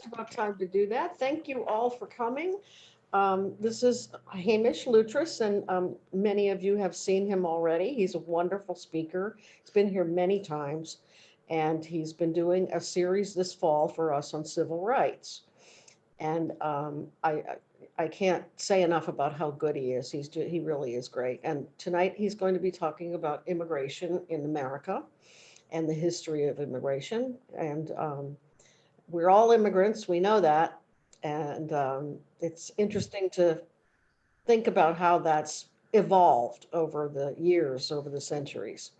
About time to do that. Thank you all for coming. This is Hamish Lutris, and many of you have seen him already. He's a wonderful speaker. He's been here many times, and he's been doing a series this fall for us on civil rights. And I can't say enough about how good he is. He really is great. And tonight he's going to be talking about immigration in America and the history of immigration. And we're all immigrants, we know that. And it's interesting to think about how that's evolved over the years, over the centuries.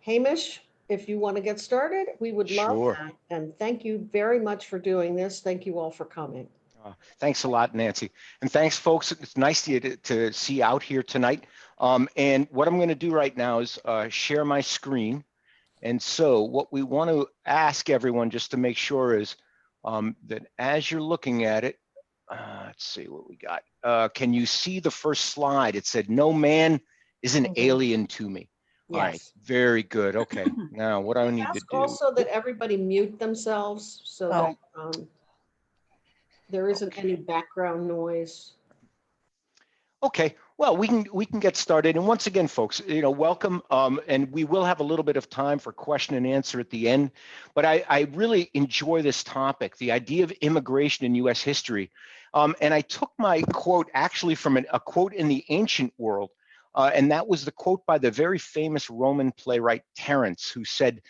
Hamish, if you want to get started, we would love Sure. that. And thank you very much for doing this. Thank you all for coming. Thanks a lot, Nancy. And thanks, folks. It's nice to see you out here tonight. And what I'm going to do right now is share my screen. And so what we want to ask everyone just to make sure is that as you're looking at it, let's see what we got. Can you see the first slide? It said, "No man is an alien to me." All right, very good. Okay, now what I need to do. Also that everybody mute themselves so that there isn't any background noise. Okay, well, we can get started. And once again, folks, welcome. And we will have a little bit of time for question and answer at the end. But I really enjoy this topic, the idea of immigration in U.S. history. And I took my quote actually from a quote in the ancient world. And that was the quote by the very famous Roman playwright Terence, who said,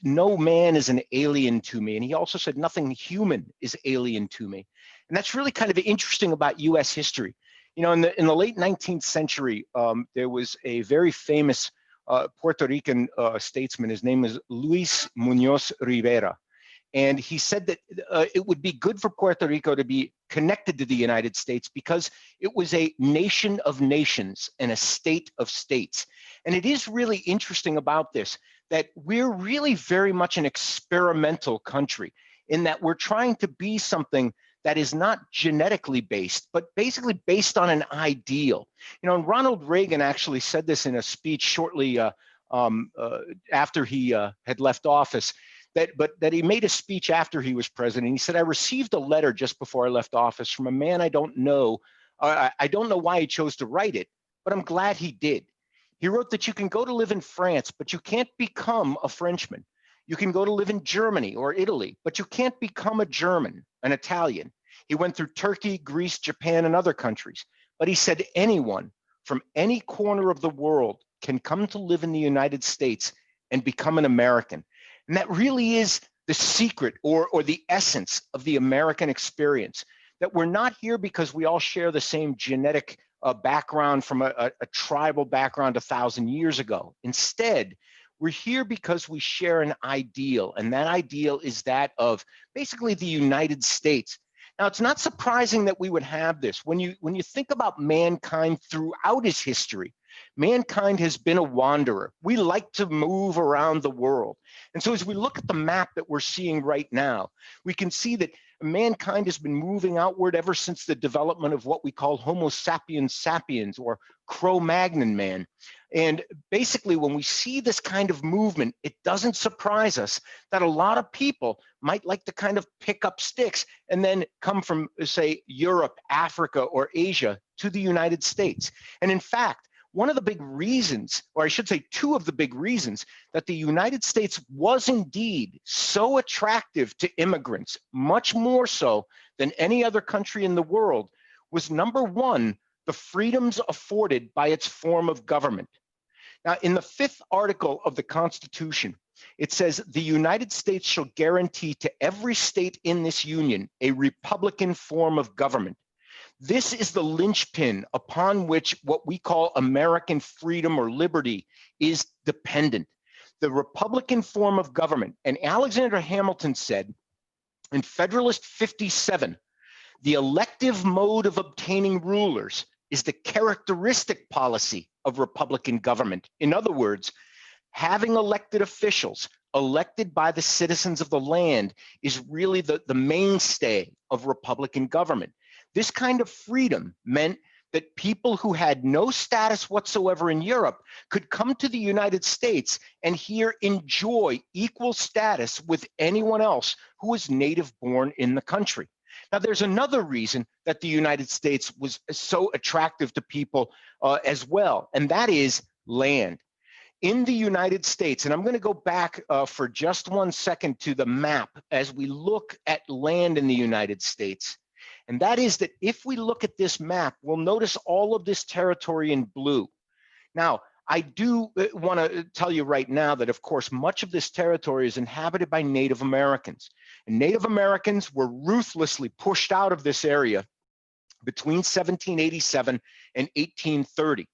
"No man is an alien to me." And he also said, "Nothing human is alien to me." And that's really kind of interesting about U.S. history. In the late 19th century, there was a very famous Puerto Rican statesman. His name is Luis Muñoz Rivera. And he said that it would be good for Puerto Rico to be connected to the United States because it was a nation of nations and a state of states. And it is really interesting about this, that we're really very much an experimental country in that we're trying to be something that is not genetically based, but basically based on an ideal. And Ronald Reagan actually said this in a speech shortly after he had left office, that he made a speech after he was president. He said, "I received a letter just before I left office from a man I don't know. I don't know why he chose to write it, but I'm glad he did. He wrote that you can go to live in France, but you can't become a Frenchman. You can go to live in Germany or Italy, but you can't become a German, an Italian. He went through Turkey, Greece, Japan, and other countries. But he said anyone from any corner of the world can come to live in the United States and become an American." And that really is the secret or the essence of the American experience, that we're not here because we all share the same genetic background from a tribal background 1,000 years ago. Instead, we're here because we share an ideal, and that ideal is that of basically the United States. Now, it's not surprising that we would have this. When you think about mankind throughout its history, mankind has been a wanderer. We like to move around the world. And so as we look at the map that we're seeing right now, we can see that mankind has been moving outward ever since the development of what we call Homo sapiens sapiens, or Cro-Magnon man. And basically, when we see this kind of movement, it doesn't surprise us that a lot of people might like to kind of pick up sticks and then come from, say, Europe, Africa, or Asia to the United States. And in fact, one of the big reasons, or I should say two of the big reasons, that the United States was indeed so attractive to immigrants, much more so than any other country in the world, was number one, the freedoms afforded by its form of government. Now, in the 5th article of the Constitution, it says, "The United States shall guarantee to every state in this union a republican form of government. This is the linchpin upon which what we call American freedom or liberty is dependent. The republican form of government." And Alexander Hamilton said in Federalist 57, "The elective mode of obtaining rulers is the characteristic policy of republican government." In other words, having elected officials elected by the citizens of the land is really the mainstay of republican government. This kind of freedom meant that people who had no status whatsoever in Europe could come to the United States and here enjoy equal status with anyone else who was native born in the country. Now, there's another reason that the United States was so attractive to people as well, and that is land. In the United States, and I'm going to go back for just 1 second to the map as we look at land in the United States. And that is that if we look at this map, we'll notice all of this territory in blue. Now, I do want to tell you right now that, of course, much of this territory is inhabited by Native Americans. And Native Americans were ruthlessly pushed out of this area between 1787 and 1830.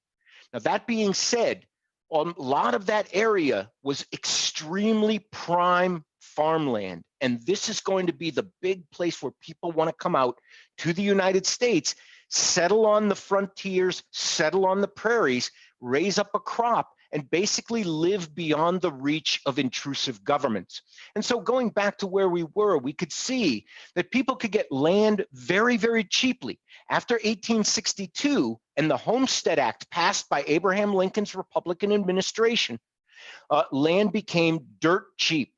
Now, that being said, a lot of that area was extremely prime farmland. And this is going to be the big place where people want to come out to the United States, settle on the frontiers, settle on the prairies, raise up a crop, and basically live beyond the reach of intrusive governments. And so going back to where we were, we could see that people could get land very, very cheaply. After 1862 and the Homestead Act passed by Abraham Lincoln's Republican administration, land became dirt cheap,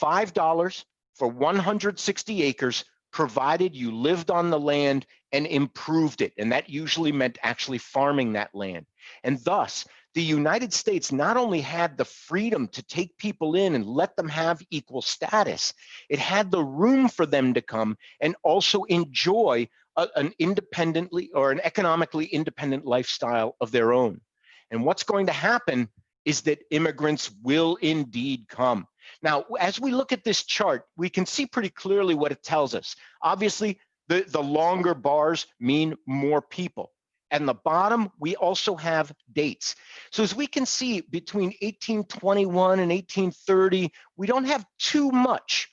$5 for 160 acres, provided you lived on the land and improved it. And that usually meant actually farming that land. And thus, the United States not only had the freedom to take people in and let them have equal status, it had the room for them to come and also enjoy an independently or an economically independent lifestyle of their own. And what's going to happen is that immigrants will indeed come. Now, as we look at this chart, we can see pretty clearly what it tells us. Obviously, the longer bars mean more people. And the bottom, we also have dates. So as we can see, between 1821 and 1830, we don't have too much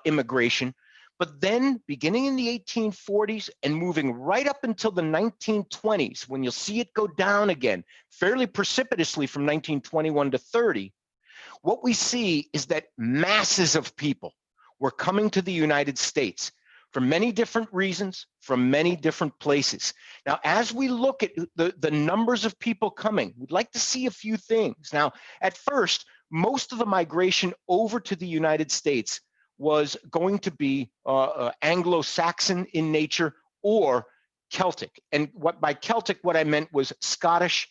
immigration. But then beginning in the 1840s and moving right up until the 1920s, when you'll see it go down again, fairly precipitously from 1921 to 30, what we see is that masses of people were coming to the United States for many different reasons, from many different places. Now, as we look at the numbers of people coming, we'd like to see a few things. Now, at first, most of the migration over to the United States was going to be Anglo-Saxon in nature or Celtic. And by Celtic, what I meant was Scottish,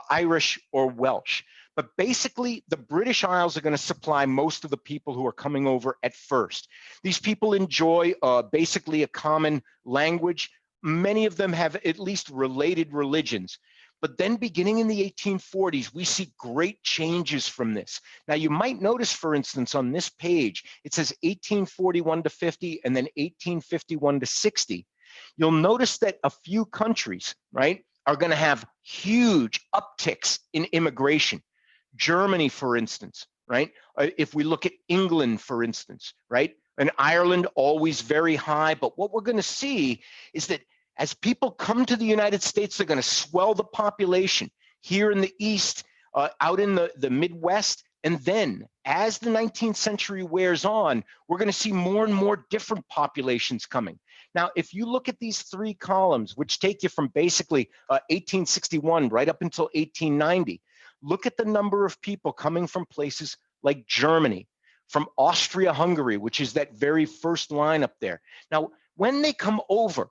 Irish, or Welsh. But basically, the British Isles are going to supply most of the people who are coming over at first. These people enjoy basically a common language. Many of them have at least related religions. But then beginning in the 1840s, we see great changes from this. Now, you might notice, for instance, on this page, it says 1841 to 50 and then 1851 to 60. You'll notice that a few countries, right, are going to have huge upticks in immigration. Germany, for instance, right? If we look at England, for instance, right? And Ireland, always very high. But what we're going to see is that as people come to the United States, they're going to swell the population here in the East, out in the Midwest. And then as the 19th century wears on, we're going to see more and more different populations coming. Now, if you look at these three columns, which take you from basically 1861 right up until 1890, look at the number of people coming from places like Germany, from Austria-Hungary, which is that very first line up there. Now, when they come over,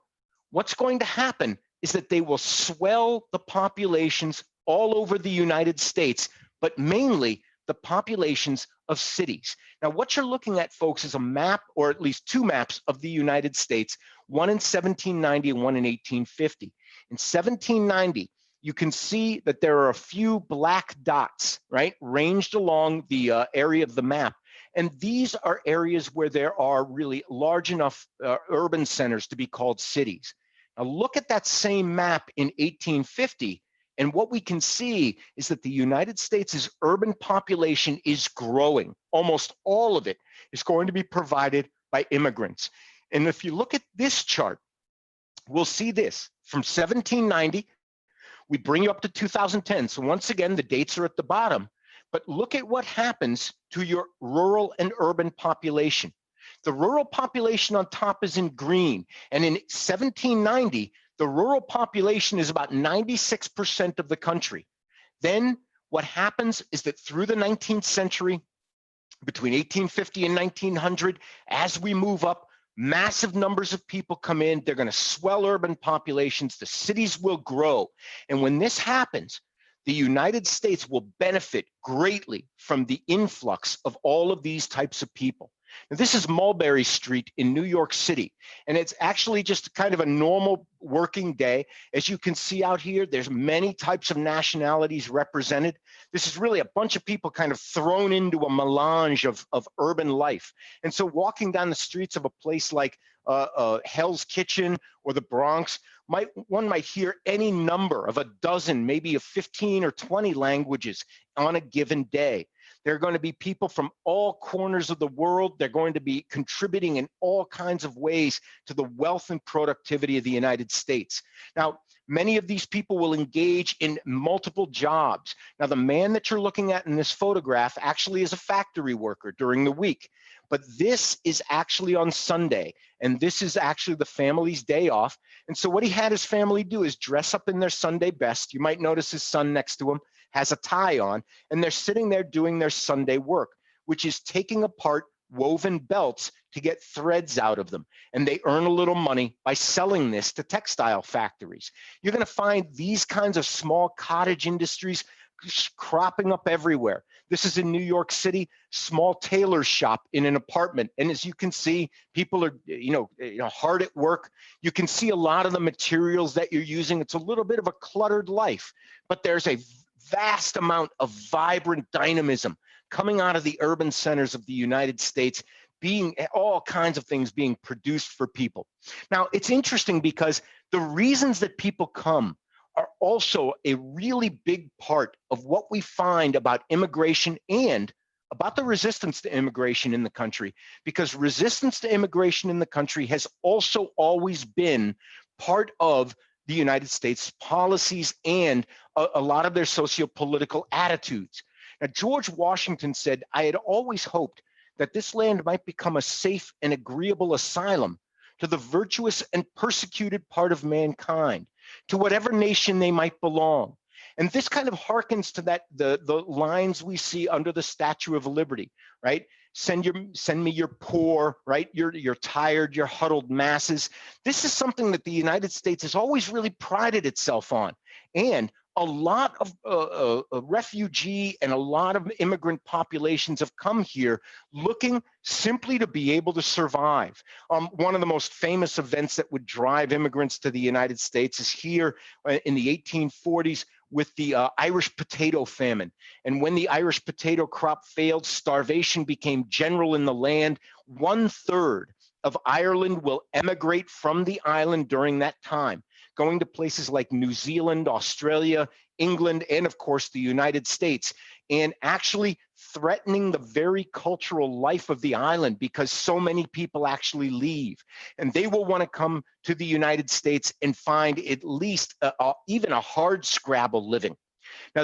what's going to happen is that they will swell the populations all over the United States, but mainly the populations of cities. Now, what you're looking at, folks, is a map, or at least two maps of the United States, one in 1790 and one in 1850. In 1790, you can see that there are a few black dots, right, ranged along the area of the map. And these are areas where there are really large enough urban centers to be called cities. Now look at that same map in 1850, and what we can see is that the United States' urban population is growing. Almost all of it is going to be provided by immigrants. And if you look at this chart, we'll see this. From 1790, we bring you up to 2010. So once again, the dates are at the bottom. But look at what happens to your rural and urban population. The rural population on top is in green. And in 1790, The rural population is about 96% of the country. Then what happens is that through the 19th century, between 1850 and 1900, as we move up, massive numbers of people come in. They're going to swell urban populations. The cities will grow. And when this happens, the United States will benefit greatly from the influx of all of these types of people. Now, this is Mulberry Street in New York City, and it's actually just kind of a normal working day. As you can see out here, there's many types of nationalities represented. This is really a bunch of people kind of thrown into a melange of urban life. And so walking down the streets of a place like Hell's Kitchen or the Bronx, one might hear any number of a dozen, maybe of 15 or 20 languages on a given day. There are going to be people from all corners of the world. They're going to be contributing in all kinds of ways to the wealth and productivity of the United States. Now, many of these people will engage in multiple jobs. Now, the man that you're looking at in this photograph actually is a factory worker during the week, but this is actually on Sunday, and this is actually the family's day off. And so what he had his family do is dress up in their Sunday best. You might notice his son next to him has a tie on, and they're sitting there doing their Sunday work, which is taking apart woven belts to get threads out of them. And they earn a little money by selling this to textile factories. You're going to find these kinds of small cottage industries cropping up everywhere. This is in New York City, small tailor shop in an apartment. And as you can see, people are hard at work. You can see a lot of the materials that you're using. It's a little bit of a cluttered life, but there's a vast amount of vibrant dynamism coming out of the urban centers of the United States, being all kinds of things being produced for people. Now, it's interesting because the reasons that people come are also a really big part of what we find about immigration and about the resistance to immigration in the country, because resistance to immigration in the country has also always been part of the United States policies and a lot of their socio-political attitudes. Now, George Washington said, "I had always hoped that this land might become a safe and agreeable asylum to the virtuous and persecuted part of mankind, to whatever nation they might belong." And this kind of harkens to the lines we see under the Statue of Liberty, right? Send me your poor, right? You're tired, you're huddled masses. This is something that the United States has always really prided itself on. And a lot of refugee and a lot of immigrant populations have come here looking simply to be able to survive. One of the most famous events that would drive immigrants to the United States is here in the 1840s with the Irish potato famine. And when the Irish potato crop failed, starvation became general in the land. 1/3 of Ireland will emigrate from the island during that time, going to places like New Zealand, Australia, England, and of course the United States, and actually threatening the very cultural life of the island because so many people actually leave. And they will want to come to the United States and find at least even a hard scrabble living. Now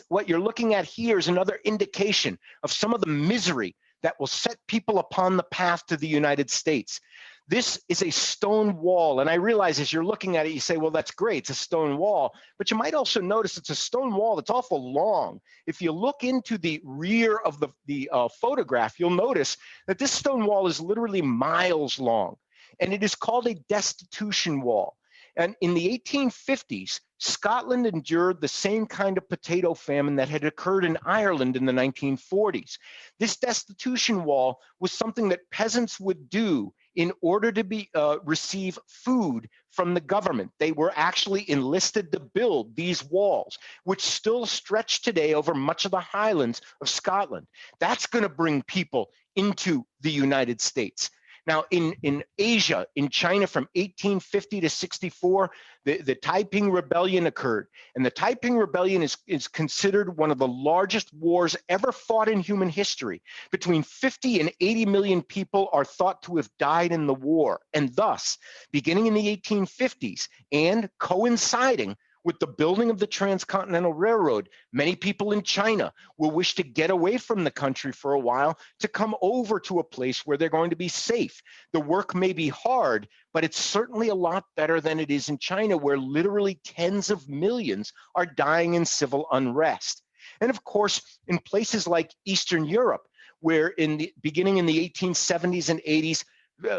what you're looking at here is another indication of some of the misery that will set people upon the path to the United States. This is a stone wall, and I realize as you're looking at it, you say, well, that's great, it's a stone wall, but you might also notice it's a stone wall that's awful long. If you look into the rear of the photograph, you'll notice that this stone wall is literally miles long, and it is called a destitution wall. And in the 1850s, Scotland endured the same kind of potato famine that had occurred in Ireland in the 1940s. This destitution wall was something that peasants would do in order to receive food from the government. They were actually enlisted to build these walls, which still stretch today over much of the highlands of Scotland. That's going to bring people into the United States. Now, in Asia, in China from 1850 to 64, the Taiping Rebellion occurred. And the Taiping Rebellion is considered one of the largest wars ever fought in human history. Between 50 and 80 million people are thought to have died in the war. And thus, beginning in the 1850s and coinciding With the building of the Transcontinental Railroad, many people in China will wish to get away from the country for a while to come over to a place where they're going to be safe. The work may be hard, but it's certainly a lot better than it is in China, where literally tens of millions are dying in civil unrest. And of course, in places like Eastern Europe, where beginning in the 1870s and 80s,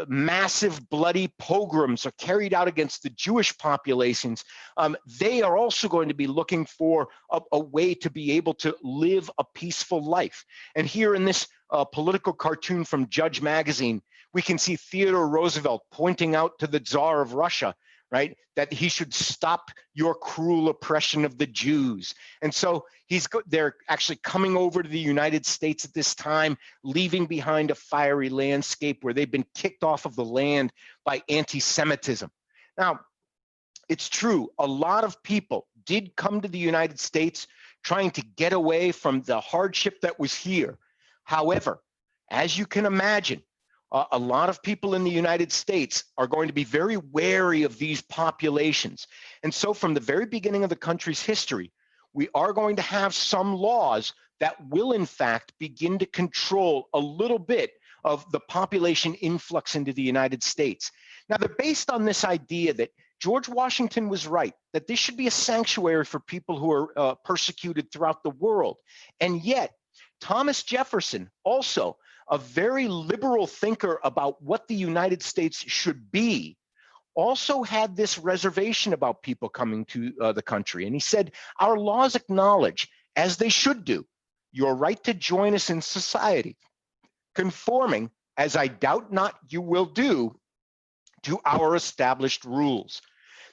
massive bloody pogroms are carried out against the Jewish populations, they are also going to be looking for a way to be able to live a peaceful life. And here in this political cartoon from Judge Magazine, we can see Theodore Roosevelt pointing out to the Tsar of Russia, right, that he should stop your cruel oppression of the Jews. And so they're actually coming over to the United States at this time, leaving behind a fiery landscape where they've been kicked off of the land by anti-Semitism. Now, it's true, a lot of people did come to the United States trying to get away from the hardship that was here. However, as you can imagine, a lot of people in the United States are going to be very wary of these populations. And so from the very beginning of the country's history, we are going to have some laws that will in fact begin to control a little bit of the population influx into the United States. Now, they're based on this idea that George Washington was right, that this should be a sanctuary for people who are persecuted throughout the world. And yet, Thomas Jefferson, also a very liberal thinker about what the United States should be, also had this reservation about people coming to the country. And he said, our laws acknowledge, as they should do, your right to join us in society, conforming, as I doubt not you will do, to our established rules.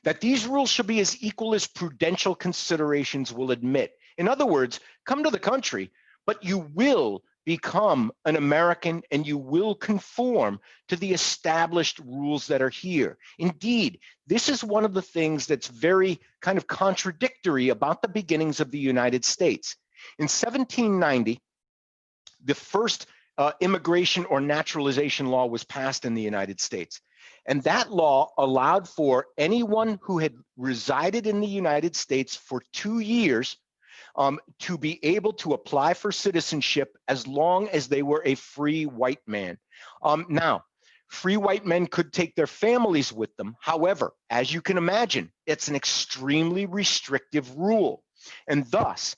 That these rules should be as equal as prudential considerations will admit. In other words, come to the country, but you will become an American and you will conform to the established rules that are here. Indeed, this is one of the things that's very kind of contradictory about the beginnings of the United States. In 1790, the first immigration or naturalization law was passed in the United States. And that law allowed for anyone who had resided in the United States for 2 years to be able to apply for citizenship as long as they were a free white man. Now, free white men could take their families with them. However, as you can imagine, it's an extremely restrictive rule. And thus,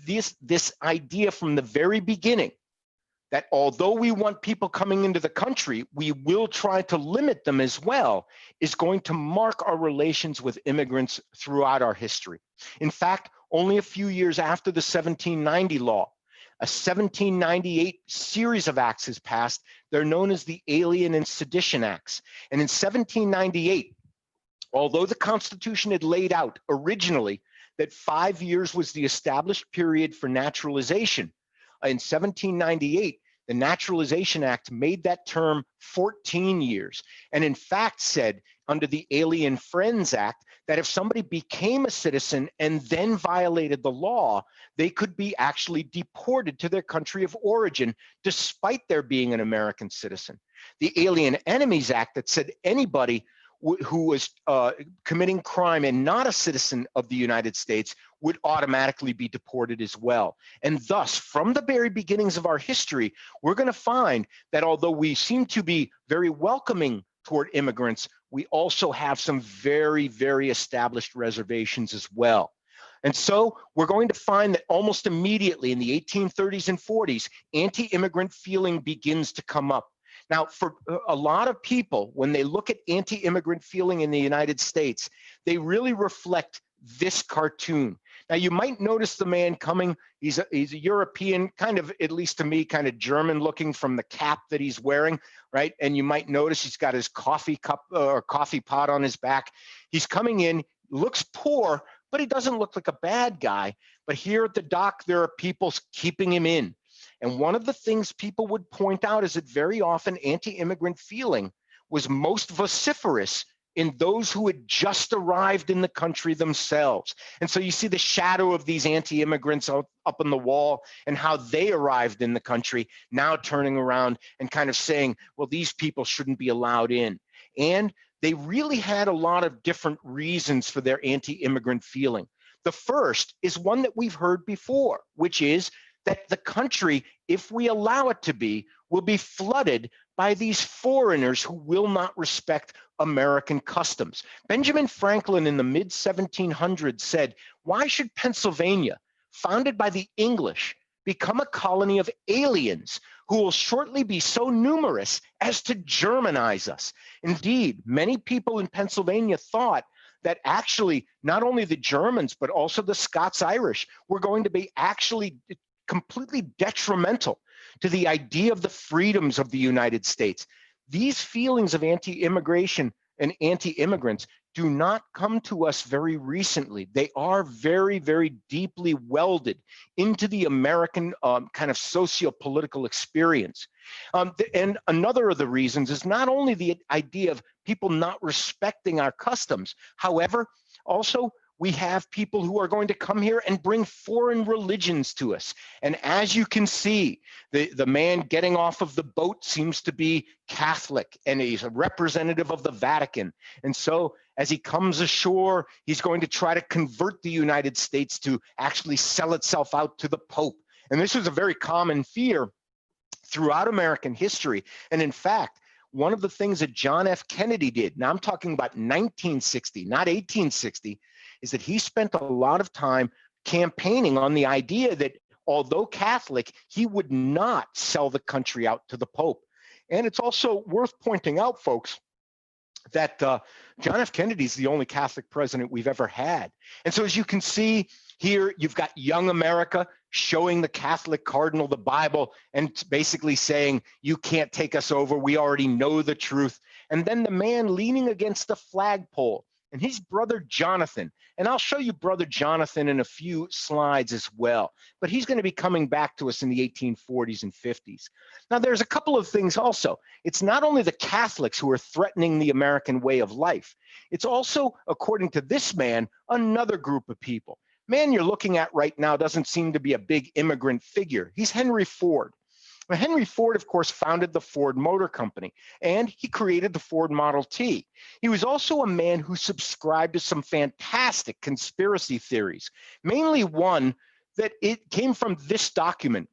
this idea from the very beginning that although we want people coming into the country, we will try to limit them as well, is going to mark our relations with immigrants throughout our history. In fact, only a few years after the 1790 law, a 1798 series of acts has passed. They're known as the Alien and Sedition Acts. And in 1798, although the Constitution had laid out originally that 5 years was the established period for naturalization, in 1798, the Naturalization Act made that term 14 years, and in fact said under the Alien Friends Act that if somebody became a citizen and then violated the law, they could be actually deported to their country of origin despite their being an American citizen. The Alien Enemies Act that said anybody who was committing crime and not a citizen of the United States would automatically be deported as well. And thus, from the very beginnings of our history, we're going to find that although we seem to be very welcoming toward immigrants, we also have some very, very established reservations as well. And so we're going to find that almost immediately in the 1830s and 40s, anti-immigrant feeling begins to come up. Now, for a lot of people, when they look at anti-immigrant feeling in the United States, they really reflect this cartoon. Now, you might notice the man coming. He's a European, kind of, at least to me, kind of German looking from the cap that he's wearing, right? And you might notice he's got his coffee cup or coffee pot on his back. He's coming in, looks poor, but he doesn't look like a bad guy. But here at the dock, there are people keeping him in. And one of the things people would point out is that very often anti-immigrant feeling was most vociferous in those who had just arrived in the country themselves. And so you see the shadow of these anti-immigrants up on the wall and how they arrived in the country, now turning around and kind of saying, well, these people shouldn't be allowed in. And they really had a lot of different reasons for their anti-immigrant feeling. The first is one that we've heard before, which is that the country, if we allow it to be, will be flooded by these foreigners who will not respect American customs. Benjamin Franklin in the mid-1700s said, why should Pennsylvania, founded by the English, become a colony of aliens who will shortly be so numerous as to Germanize us? Indeed, many people in Pennsylvania thought that actually not only the Germans, but also the Scots-Irish were going to be actually completely detrimental to the idea of the freedoms of the United States. These feelings of anti-immigration and anti-immigrants do not come to us very recently. They are very, very deeply welded into the American kind of socio-political experience. And another of the reasons is not only the idea of people not respecting our customs, however, also we have people who are going to come here and bring foreign religions to us. And as you can see, the man getting off of the boat seems to be Catholic, and he's a representative of the Vatican. And so as he comes ashore, he's going to try to convert the United States to actually sell itself out to the Pope. And this was a very common fear throughout American history. And in fact, one of the things that John F. Kennedy did, now I'm talking about 1960, not 1860, is that he spent a lot of time campaigning on the idea that although Catholic, he would not sell the country out to the Pope. And it's also worth pointing out, folks, that John F. Kennedy is the only Catholic president we've ever had. And so as you can see here, you've got young America showing the Catholic cardinal the Bible and basically saying, you can't take us over, we already know the truth. And then the man leaning against the flagpole, and his brother Jonathan, and I'll show you brother Jonathan in a few slides as well, but he's going to be coming back to us in the 1840s and 50s. Now, there's a couple of things also. It's not only the Catholics who are threatening the American way of life, it's also, according to this man, another group of people. Man you're looking at right now doesn't seem to be a big immigrant figure. He's Henry Ford. Now, Henry Ford, of course, founded the Ford Motor Company, and he created the Ford Model T. He was also a man who subscribed to some fantastic conspiracy theories, mainly one that it came from this document.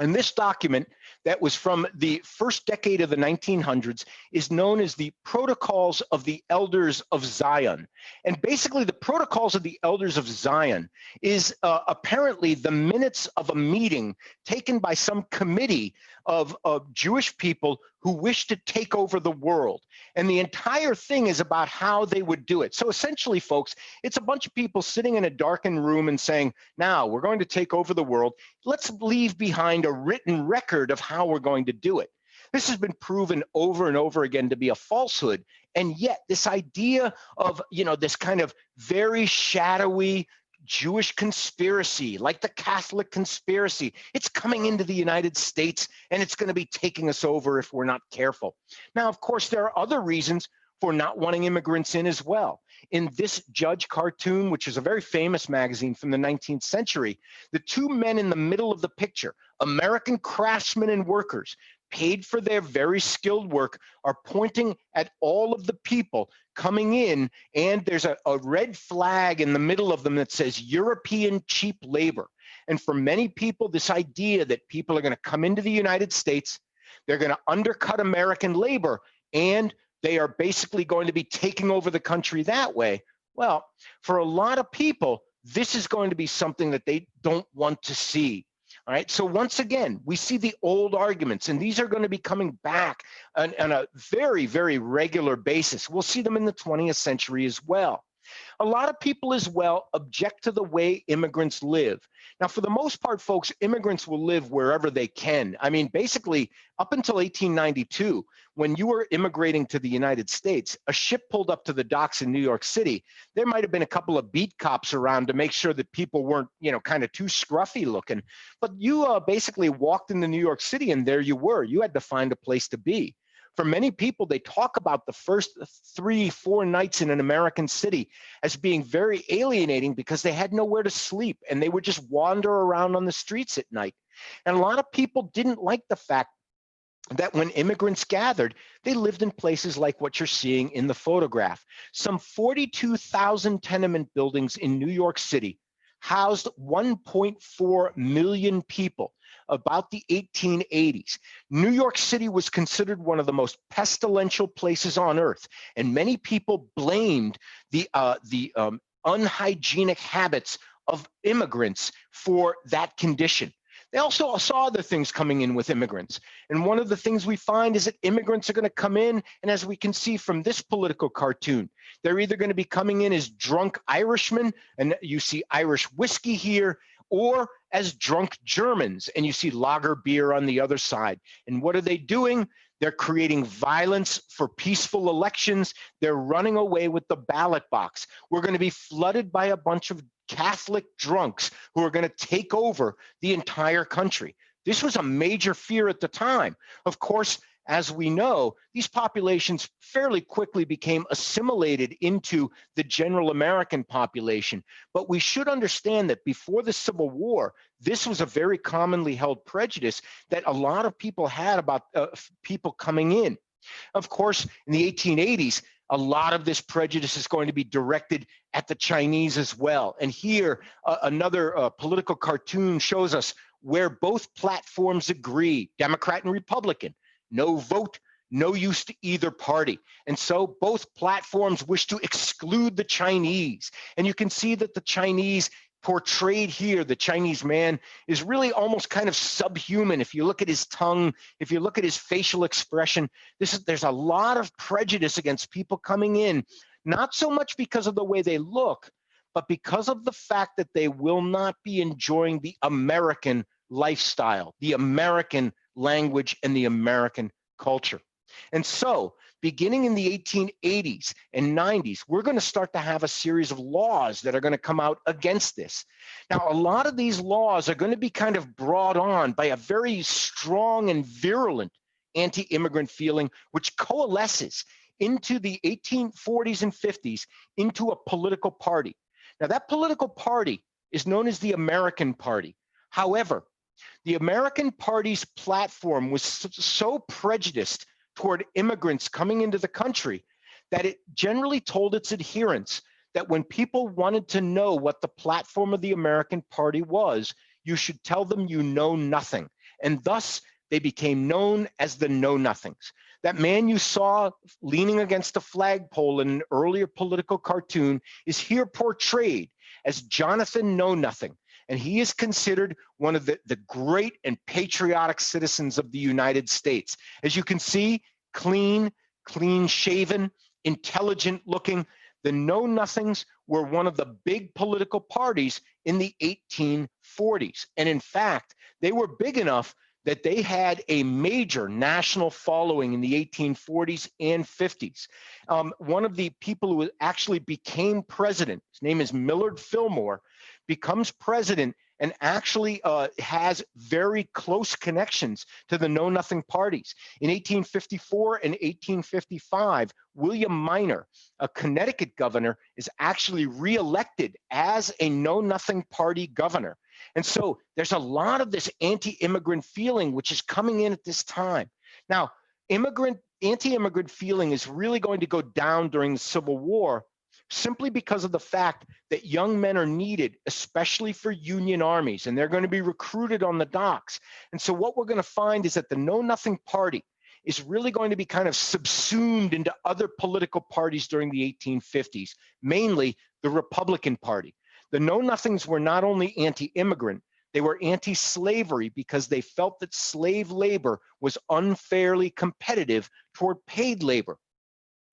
And this document that was from the first decade of the 1900s is known as the Protocols of the Elders of Zion. And basically the Protocols of the Elders of Zion is apparently the minutes of a meeting taken by some committee of Jewish people who wish to take over the world. And the entire thing is about how they would do it. So essentially, folks, it's a bunch of people sitting in a darkened room and saying, now we're going to take over the world. Let's leave behind a written record of how we're going to do it. This has been proven over and over again to be a falsehood. And yet this idea of, this kind of very shadowy Jewish conspiracy, like the Catholic conspiracy, it's coming into the United States and it's going to be taking us over if we're not careful. Now, of course, there are other reasons for not wanting immigrants in as well. In this Judge cartoon, which is a very famous magazine from the 19th century, the two men in the middle of the picture, American craftsmen and workers, paid for their very skilled work, are pointing at all of the people coming in, and there's a red flag in the middle of them that says European cheap labor. And for many people, this idea that people are going to come into the United States, they're going to undercut American labor, and they are basically going to be taking over the country that way. Well, for a lot of people, this is going to be something that they don't want to see. All right, so once again, we see the old arguments, and these are going to be coming back on a very, very regular basis. We'll see them in the 20th century as well. A lot of people as well object to the way immigrants live. Now, for the most part, folks, immigrants will live wherever they can. I mean, basically, up until 1892, when you were immigrating to the United States, a ship pulled up to the docks in New York City. There might have been a couple of beat cops around to make sure that people weren't, kind of too scruffy looking. But you basically walked into New York City, and there you were. You had to find a place to be. For many people, they talk about the first 3-4 nights in an American city as being very alienating because they had nowhere to sleep and they would just wander around on the streets at night. And a lot of people didn't like the fact that when immigrants gathered, they lived in places like what you're seeing in the photograph. Some 42,000 tenement buildings in New York City housed 1.4 million people about the 1880s. New York City was considered one of the most pestilential places on earth, and many people blamed the unhygienic habits of immigrants for that condition. They also saw other things coming in with immigrants. And one of the things we find is that immigrants are going to come in, and as we can see from this political cartoon, they're either going to be coming in as drunk Irishmen, and you see Irish whiskey here, or as drunk Germans, and you see lager beer on the other side. And what are they doing? They're creating violence for peaceful elections. They're running away with the ballot box. We're going to be flooded by a bunch of Catholic drunks who are going to take over the entire country. This was a major fear at the time. Of course, as we know, these populations fairly quickly became assimilated into the general American population. But we should understand that before the Civil War, this was a very commonly held prejudice that a lot of people had about people coming in. Of course, in the 1880s, a lot of this prejudice is going to be directed at the Chinese as well. And here, another political cartoon shows us where both platforms agree, Democrat and Republican. No vote, no use to either party. And so both platforms wish to exclude the Chinese. And you can see that the Chinese portrayed here, the Chinese man, is really almost kind of subhuman. If you look at his tongue, if you look at his facial expression, there's a lot of prejudice against people coming in, not so much because of the way they look, but because of the fact that they will not be enjoying the American lifestyle, the American language, and the American culture. And so, beginning in the 1880s and 90s, we're going to start to have a series of laws that are going to come out against this. Now, a lot of these laws are going to be kind of brought on by a very strong and virulent anti-immigrant feeling, which coalesces into the 1840s and 50s into a political party. Now, that political party is known as the American Party. However, the American Party's platform was so prejudiced toward immigrants coming into the country that it generally told its adherents that when people wanted to know what the platform of the American Party was, you should tell them you know nothing. And thus, they became known as the Know-Nothings. That man you saw leaning against a flagpole in an earlier political cartoon is here portrayed as Jonathan Know-Nothing. And he is considered one of the great and patriotic citizens of the United States. As you can see, clean-shaven, intelligent looking. The Know-Nothings were one of the big political parties in the 1840s. And in fact, they were big enough that they had a major national following in the 1840s and 50s. One of the people who actually became president, his name is Millard Fillmore, becomes president and actually has very close connections to the Know-Nothing parties. In 1854 and 1855, William Minor, a Connecticut governor, is actually reelected as a Know-Nothing party governor. And so there's a lot of this anti-immigrant feeling which is coming in at this time. Now, anti-immigrant feeling is really going to go down during the Civil War simply because of the fact that young men are needed, especially for Union armies, and they're going to be recruited on the docks. And so what we're going to find is that the Know-Nothing Party is really going to be kind of subsumed into other political parties during the 1850s, mainly the Republican Party. The Know-Nothings were not only anti-immigrant, they were anti-slavery because they felt that slave labor was unfairly competitive toward paid labor.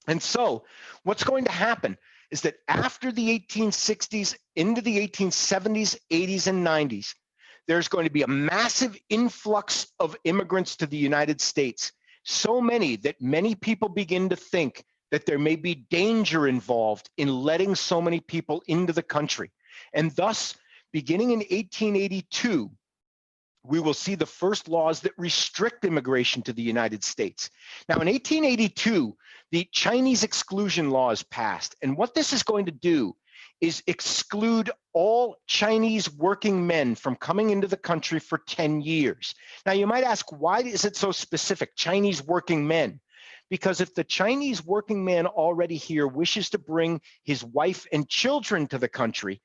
And so what's going to happen is that after the 1860s, into the 1870s, 80s, and 90s, there's going to be a massive influx of immigrants to the United States. So many that many people begin to think that there may be danger involved in letting so many people into the country. And thus, beginning in 1882, we will see the first laws that restrict immigration to the United States. Now, in 1882, the Chinese exclusion law is passed. And what this is going to do is exclude all Chinese working men from coming into the country for 10 years. Now, you might ask, why is it so specific, Chinese working men? Because if the Chinese working man already here wishes to bring his wife and children to the country,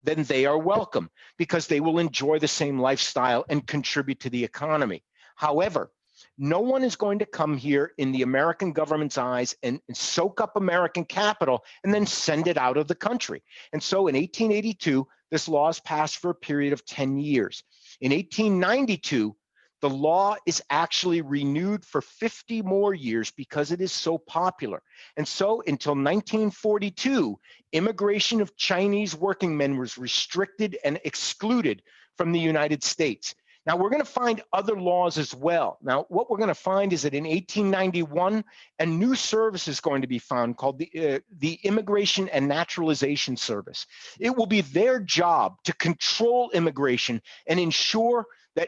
then they are welcome because they will enjoy the same lifestyle and contribute to the economy. However, no one is going to come here in the American government's eyes and soak up American capital and then send it out of the country. And so in 1882, this law is passed for a period of 10 years. In 1892, the law is actually renewed for 50 more years because it is so popular. And so until 1942, immigration of Chinese working men was restricted and excluded from the United States. Now, we're going to find other laws as well. Now, what we're going to find is that in 1891, a new service is going to be found called the Immigration and Naturalization Service. It will be their job to control immigration and ensure that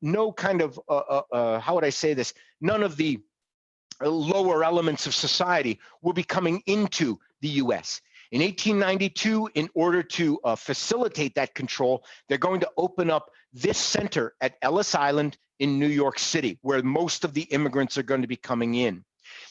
no kind of, how would I say this, none of the lower elements of society will be coming into the US. In 1892, in order to facilitate that control, they're going to open up this center at Ellis Island in New York City, where most of the immigrants are going to be coming in.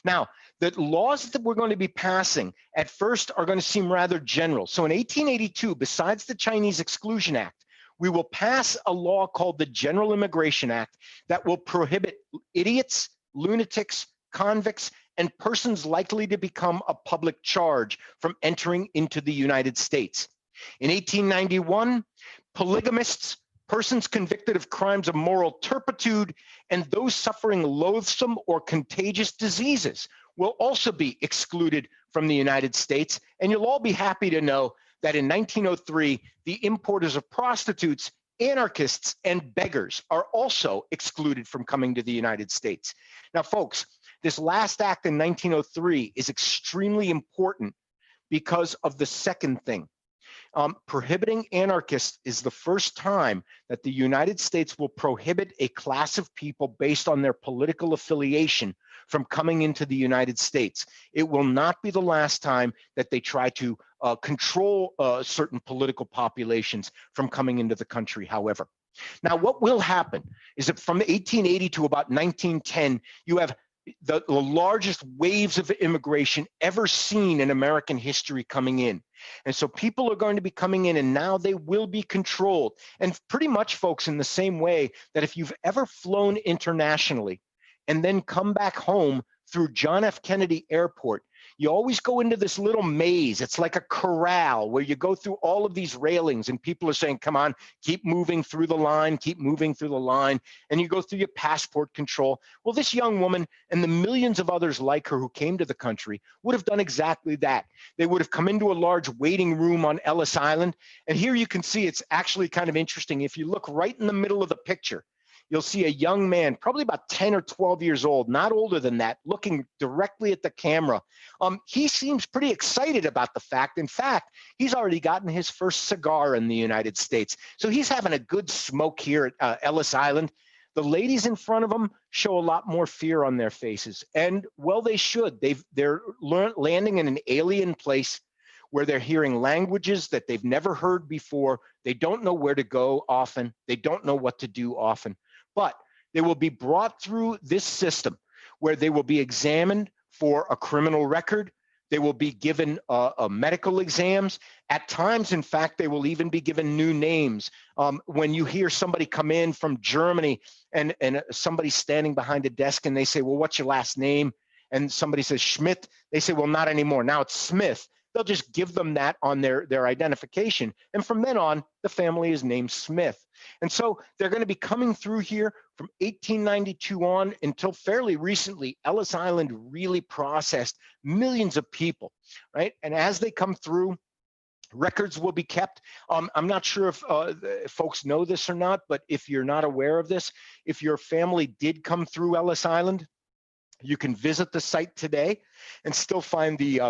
Now, the laws that we're going to be passing at first are going to seem rather general. So in 1882, besides the Chinese Exclusion Act, we will pass a law called the General Immigration Act that will prohibit idiots, lunatics, convicts, and persons likely to become a public charge from entering into the United States. In 1891, polygamists, persons convicted of crimes of moral turpitude, and those suffering loathsome or contagious diseases will also be excluded from the United States. And you'll all be happy to know that in 1903, the importers of prostitutes, anarchists, and beggars are also excluded from coming to the United States. Now, folks, this last act in 1903 is extremely important because of the second thing. Prohibiting anarchists is the first time that the United States will prohibit a class of people based on their political affiliation from coming into the United States. It will not be the last time that they try to control certain political populations from coming into the country, however. Now, what will happen is that from 1880 to about 1910, you have the largest waves of immigration ever seen in American history coming in. And so people are going to be coming in, and now they will be controlled. And pretty much, folks, in the same way that if you've ever flown internationally and then come back home through John F. Kennedy Airport, you always go into this little maze. It's like a corral where you go through all of these railings and people are saying, come on, keep moving through the line, keep moving through the line. And you go through your passport control. Well, this young woman and the millions of others like her who came to the country would have done exactly that. They would have come into a large waiting room on Ellis Island. And here you can see it's actually kind of interesting. If you look right in the middle of the picture, you'll see a young man, probably about 10 or 12 years old, not older than that, looking directly at the camera. He seems pretty excited about the fact. In fact, he's already gotten his first cigar in the United States. So he's having a good smoke here at Ellis Island. The ladies in front of him show a lot more fear on their faces. And well, they should. They're landing in an alien place where they're hearing languages that they've never heard before. They don't know where to go often. They don't know what to do often. But they will be brought through this system where they will be examined for a criminal record. They will be given medical exams. At times, in fact, they will even be given new names. When you hear somebody come in from Germany and somebody's standing behind a desk and they say, well, what's your last name? And somebody says Schmidt, they say, well, not anymore. Now it's Smith. They'll just give them that on their identification. And from then on, the family is named Smith. And so they're going to be coming through here from 1892 on until fairly recently. Ellis Island really processed millions of people, right? And as they come through, records will be kept. I'm not sure if folks know this or not, but if you're not aware of this, if your family did come through Ellis Island, you can visit the site today and still find the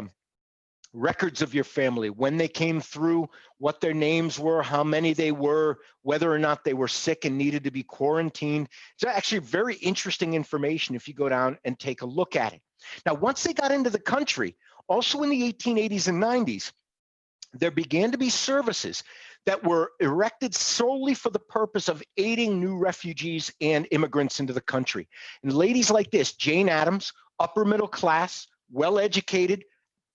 records of your family, when they came through, what their names were, how many they were, whether or not they were sick and needed to be quarantined. It's actually very interesting information if you go down and take a look at it. Now, once they got into the country, also in the 1880s and 90s, there began to be services that were erected solely for the purpose of aiding new refugees and immigrants into the country. And ladies like this, Jane Addams, upper middle class, well-educated,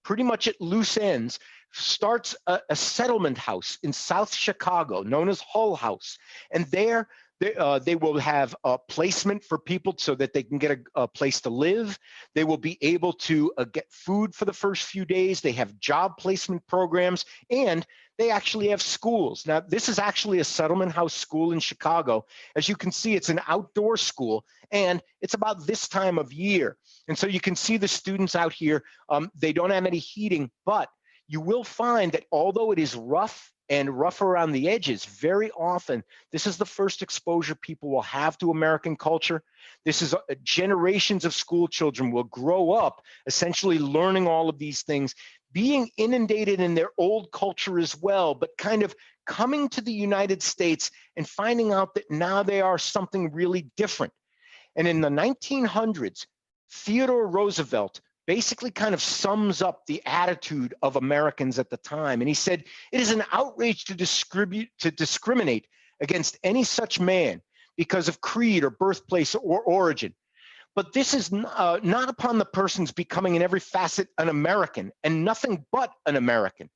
pretty much at loose ends, starts a settlement house in South Chicago known as Hull House. And there, they will have a placement for people so that they can get a place to live. They will be able to get food for the first few days. They have job placement programs, and they actually have schools. Now, this is actually a settlement house school in Chicago. As you can see, it's an outdoor school, and it's about this time of year. And so you can see the students out here. They don't have any heating, but you will find that although it is rough and rough around the edges, very often, this is the first exposure people will have to American culture. This is generations of school children will grow up essentially learning all of these things, being inundated in their old culture as well, but kind of coming to the United States and finding out that now they are something really different. And in the 1900s, Theodore Roosevelt basically kind of sums up the attitude of Americans at the time. And he said, "It is an outrage to discriminate against any such man because of creed or birthplace or origin. But this is not upon the person's becoming in every facet an American and nothing but an American.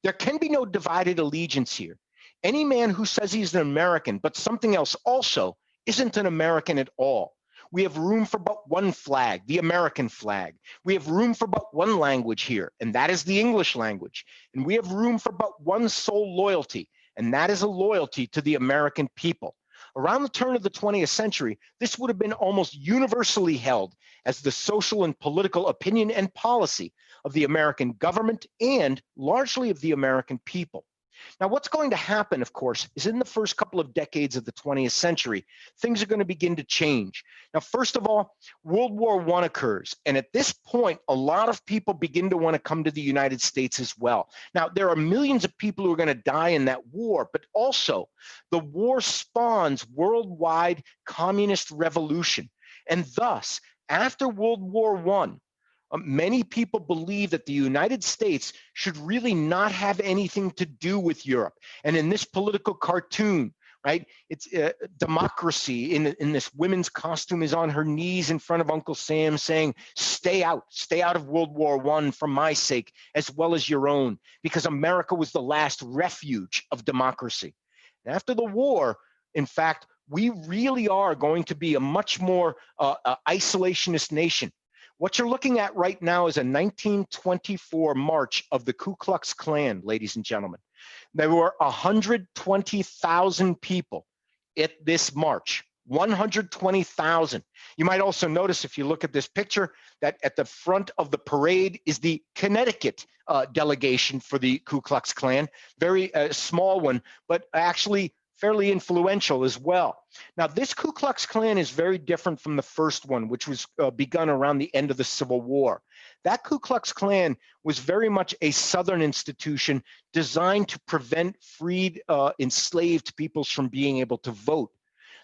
There can be no divided allegiance here. Any man who says he's an American but something else also isn't an American at all. We have room for but one flag, the American flag. We have room for but one language here, and that is the English language. And we have room for but one sole loyalty, and that is a loyalty to the American people." Around the turn of the 20th century, this would have been almost universally held as the social and political opinion and policy of the American government and largely of the American people. Now, what's going to happen, of course, is in the first couple of decades of the 20th century, things are going to begin to change. Now, first of all, World War I occurs. And at this point, a lot of people begin to want to come to the United States as well. Now, there are millions of people who are going to die in that war, but also the war spawns worldwide communist revolution. And thus, after World War I, many people believe that the United States should really not have anything to do with Europe. And in this political cartoon, right, it's democracy in this women's costume is on her knees in front of Uncle Sam saying, stay out of World War I for my sake, as well as your own, because America was the last refuge of democracy. And after the war, in fact, we really are going to be a much more isolationist nation. What you're looking at right now is a 1924 march of the Ku Klux Klan, ladies and gentlemen. There were 120,000 people at this march, 120,000. You might also notice if you look at this picture that at the front of the parade is the Connecticut delegation for the Ku Klux Klan, very small one, but actually fairly influential as well. Now, this Ku Klux Klan is very different from the first one, which was begun around the end of the Civil War. That Ku Klux Klan was very much a Southern institution designed to prevent freed, enslaved peoples from being able to vote.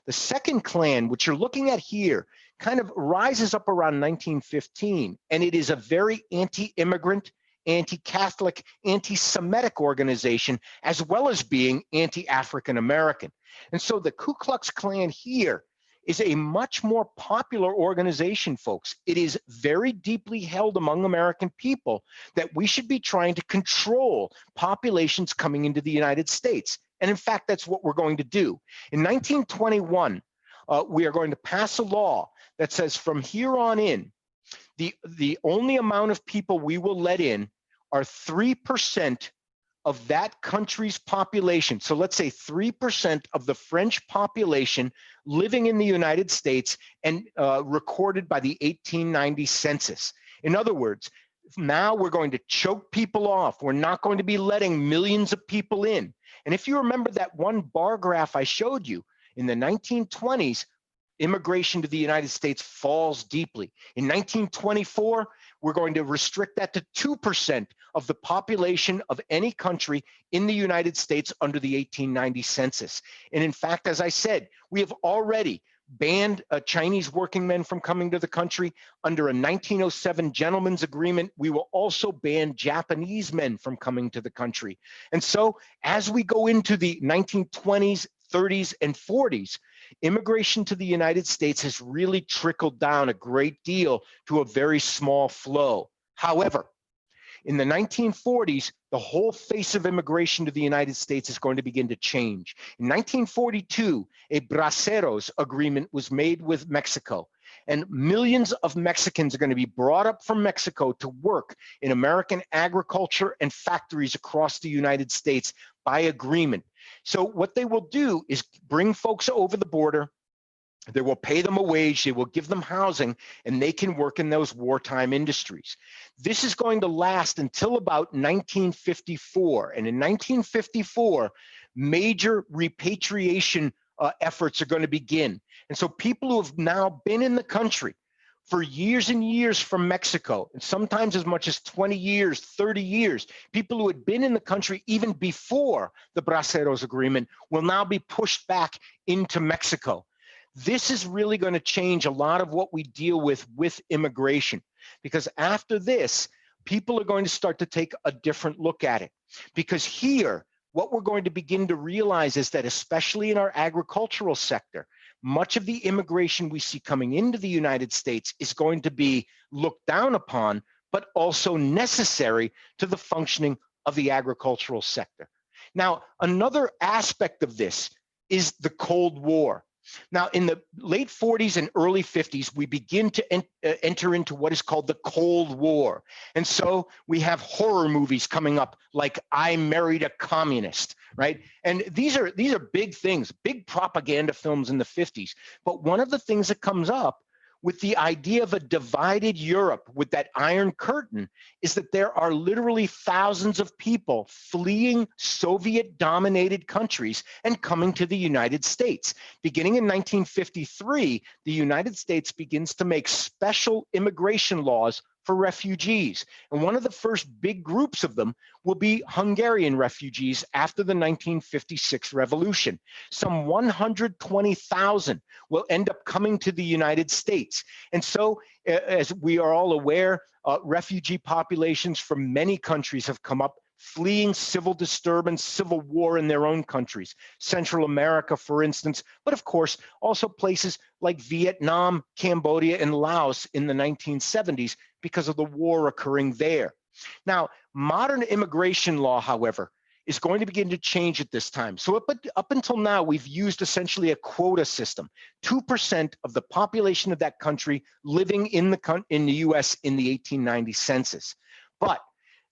The second Klan, which you're looking at here, kind of rises up around 1915, and it is a very anti-immigrant, anti-Catholic, anti-Semitic organization, as well as being anti-African American. And so the Ku Klux Klan here is a much more popular organization, folks. It is very deeply held among American people that we should be trying to control populations coming into the United States. And in fact, that's what we're going to do. In 1921, we are going to pass a law that says from here on in, the only amount of people we will let in are 3% of that country's population. So let's say 3% of the French population living in the United States and recorded by the 1890 census. In other words, now we're going to choke people off. We're not going to be letting millions of people in. And if you remember that one bar graph I showed you, in the 1920s, immigration to the United States falls deeply. In 1924, we're going to restrict that to 2% of the population of any country in the United States under the 1890 census. And in fact, as I said, we have already banned Chinese working men from coming to the country. Under a 1907 gentleman's agreement, we will also ban Japanese men from coming to the country. And so as we go into the 1920s, 30s, and 40s, immigration to the United States has really trickled down a great deal to a very small flow. However, in the 1940s, the whole face of immigration to the United States is going to begin to change. In 1942, a Braceros Agreement was made with Mexico, and millions of Mexicans are going to be brought up from Mexico to work in American agriculture and factories across the United States by agreement. So what they will do is bring folks over the border. They will pay them a wage, they will give them housing, and they can work in those wartime industries. This is going to last until about 1954. And in 1954, major repatriation efforts are going to begin. And so people who have now been in the country for years and years from Mexico, and sometimes as much as 20 years, 30 years, people who had been in the country even before the Braceros Agreement will now be pushed back into Mexico. This is really going to change a lot of what we deal with immigration, because after this, people are going to start to take a different look at it. Because here, what we're going to begin to realize is that, especially in our agricultural sector, much of the immigration we see coming into the United States is going to be looked down upon, but also necessary to the functioning of the agricultural sector. Now, another aspect of this is the Cold War. Now, in the late 40s and early 50s, we begin to enter into what is called the Cold War. And so we have horror movies coming up like I Married a Communist, right? And these are big things, big propaganda films in the 50s. But one of the things that comes up with the idea of a divided Europe with that Iron Curtain is that there are literally thousands of people fleeing Soviet-dominated countries and coming to the United States. Beginning in 1953, the United States begins to make special immigration laws for refugees. And one of the first big groups of them will be Hungarian refugees after the 1956 revolution. Some 120,000 will end up coming to the United States. And so, as we are all aware, refugee populations from many countries have come up, fleeing civil disturbance, civil war in their own countries. Central America, for instance, but of course, also places like Vietnam, Cambodia, and Laos in the 1970s because of the war occurring there. Now, modern immigration law, however, is going to begin to change at this time. So up until now, we've used essentially a quota system, 2% of the population of that country living in the US in the 1890 census. But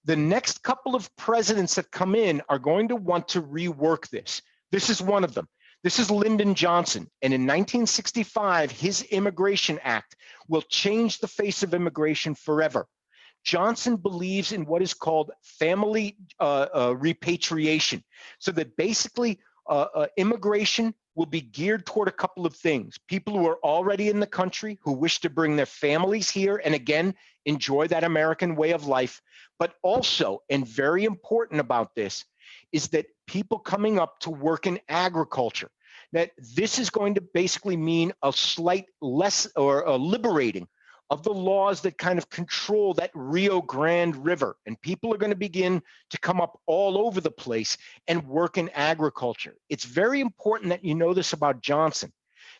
the next couple of presidents that come in are going to want to rework this. This is one of them. This is Lyndon Johnson. And in 1965, his Immigration Act will change the face of immigration forever. Johnson believes in what is called family repatriation. So that basically immigration will be geared toward a couple of things. People who are already in the country, who wish to bring their families here and again, enjoy that American way of life. But also, and very important about this, is that people coming up to work in agriculture, that this is going to basically mean a slight less or a liberating of the laws that kind of control that Rio Grande River. And people are going to begin to come up all over the place and work in agriculture. It's very important that you know this about Johnson,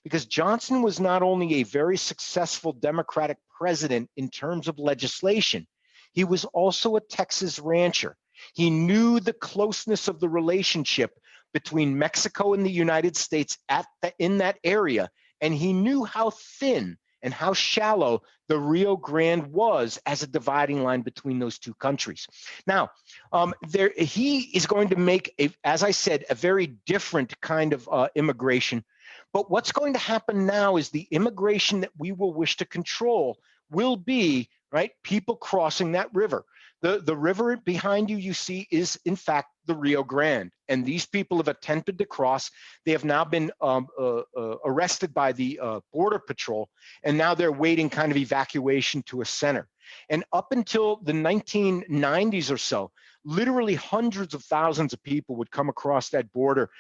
because Johnson was not only a very successful Democratic president in terms of legislation, he was also a Texas rancher. He knew the closeness of the relationship between Mexico and the United States in that area, and he knew how thin and how shallow the Rio Grande was as a dividing line between those two countries. Now, he is going to make, as I said, a very different kind of immigration. But what's going to happen now is the immigration that we will wish to control will be, right, people crossing that river. The river behind you see is, in fact, the Rio Grande. And these people have attempted to cross. They have now been arrested by the Border Patrol, and now they're waiting kind of evacuation to a center. And up until the 1990s or so, literally hundreds of thousands of people would come across that border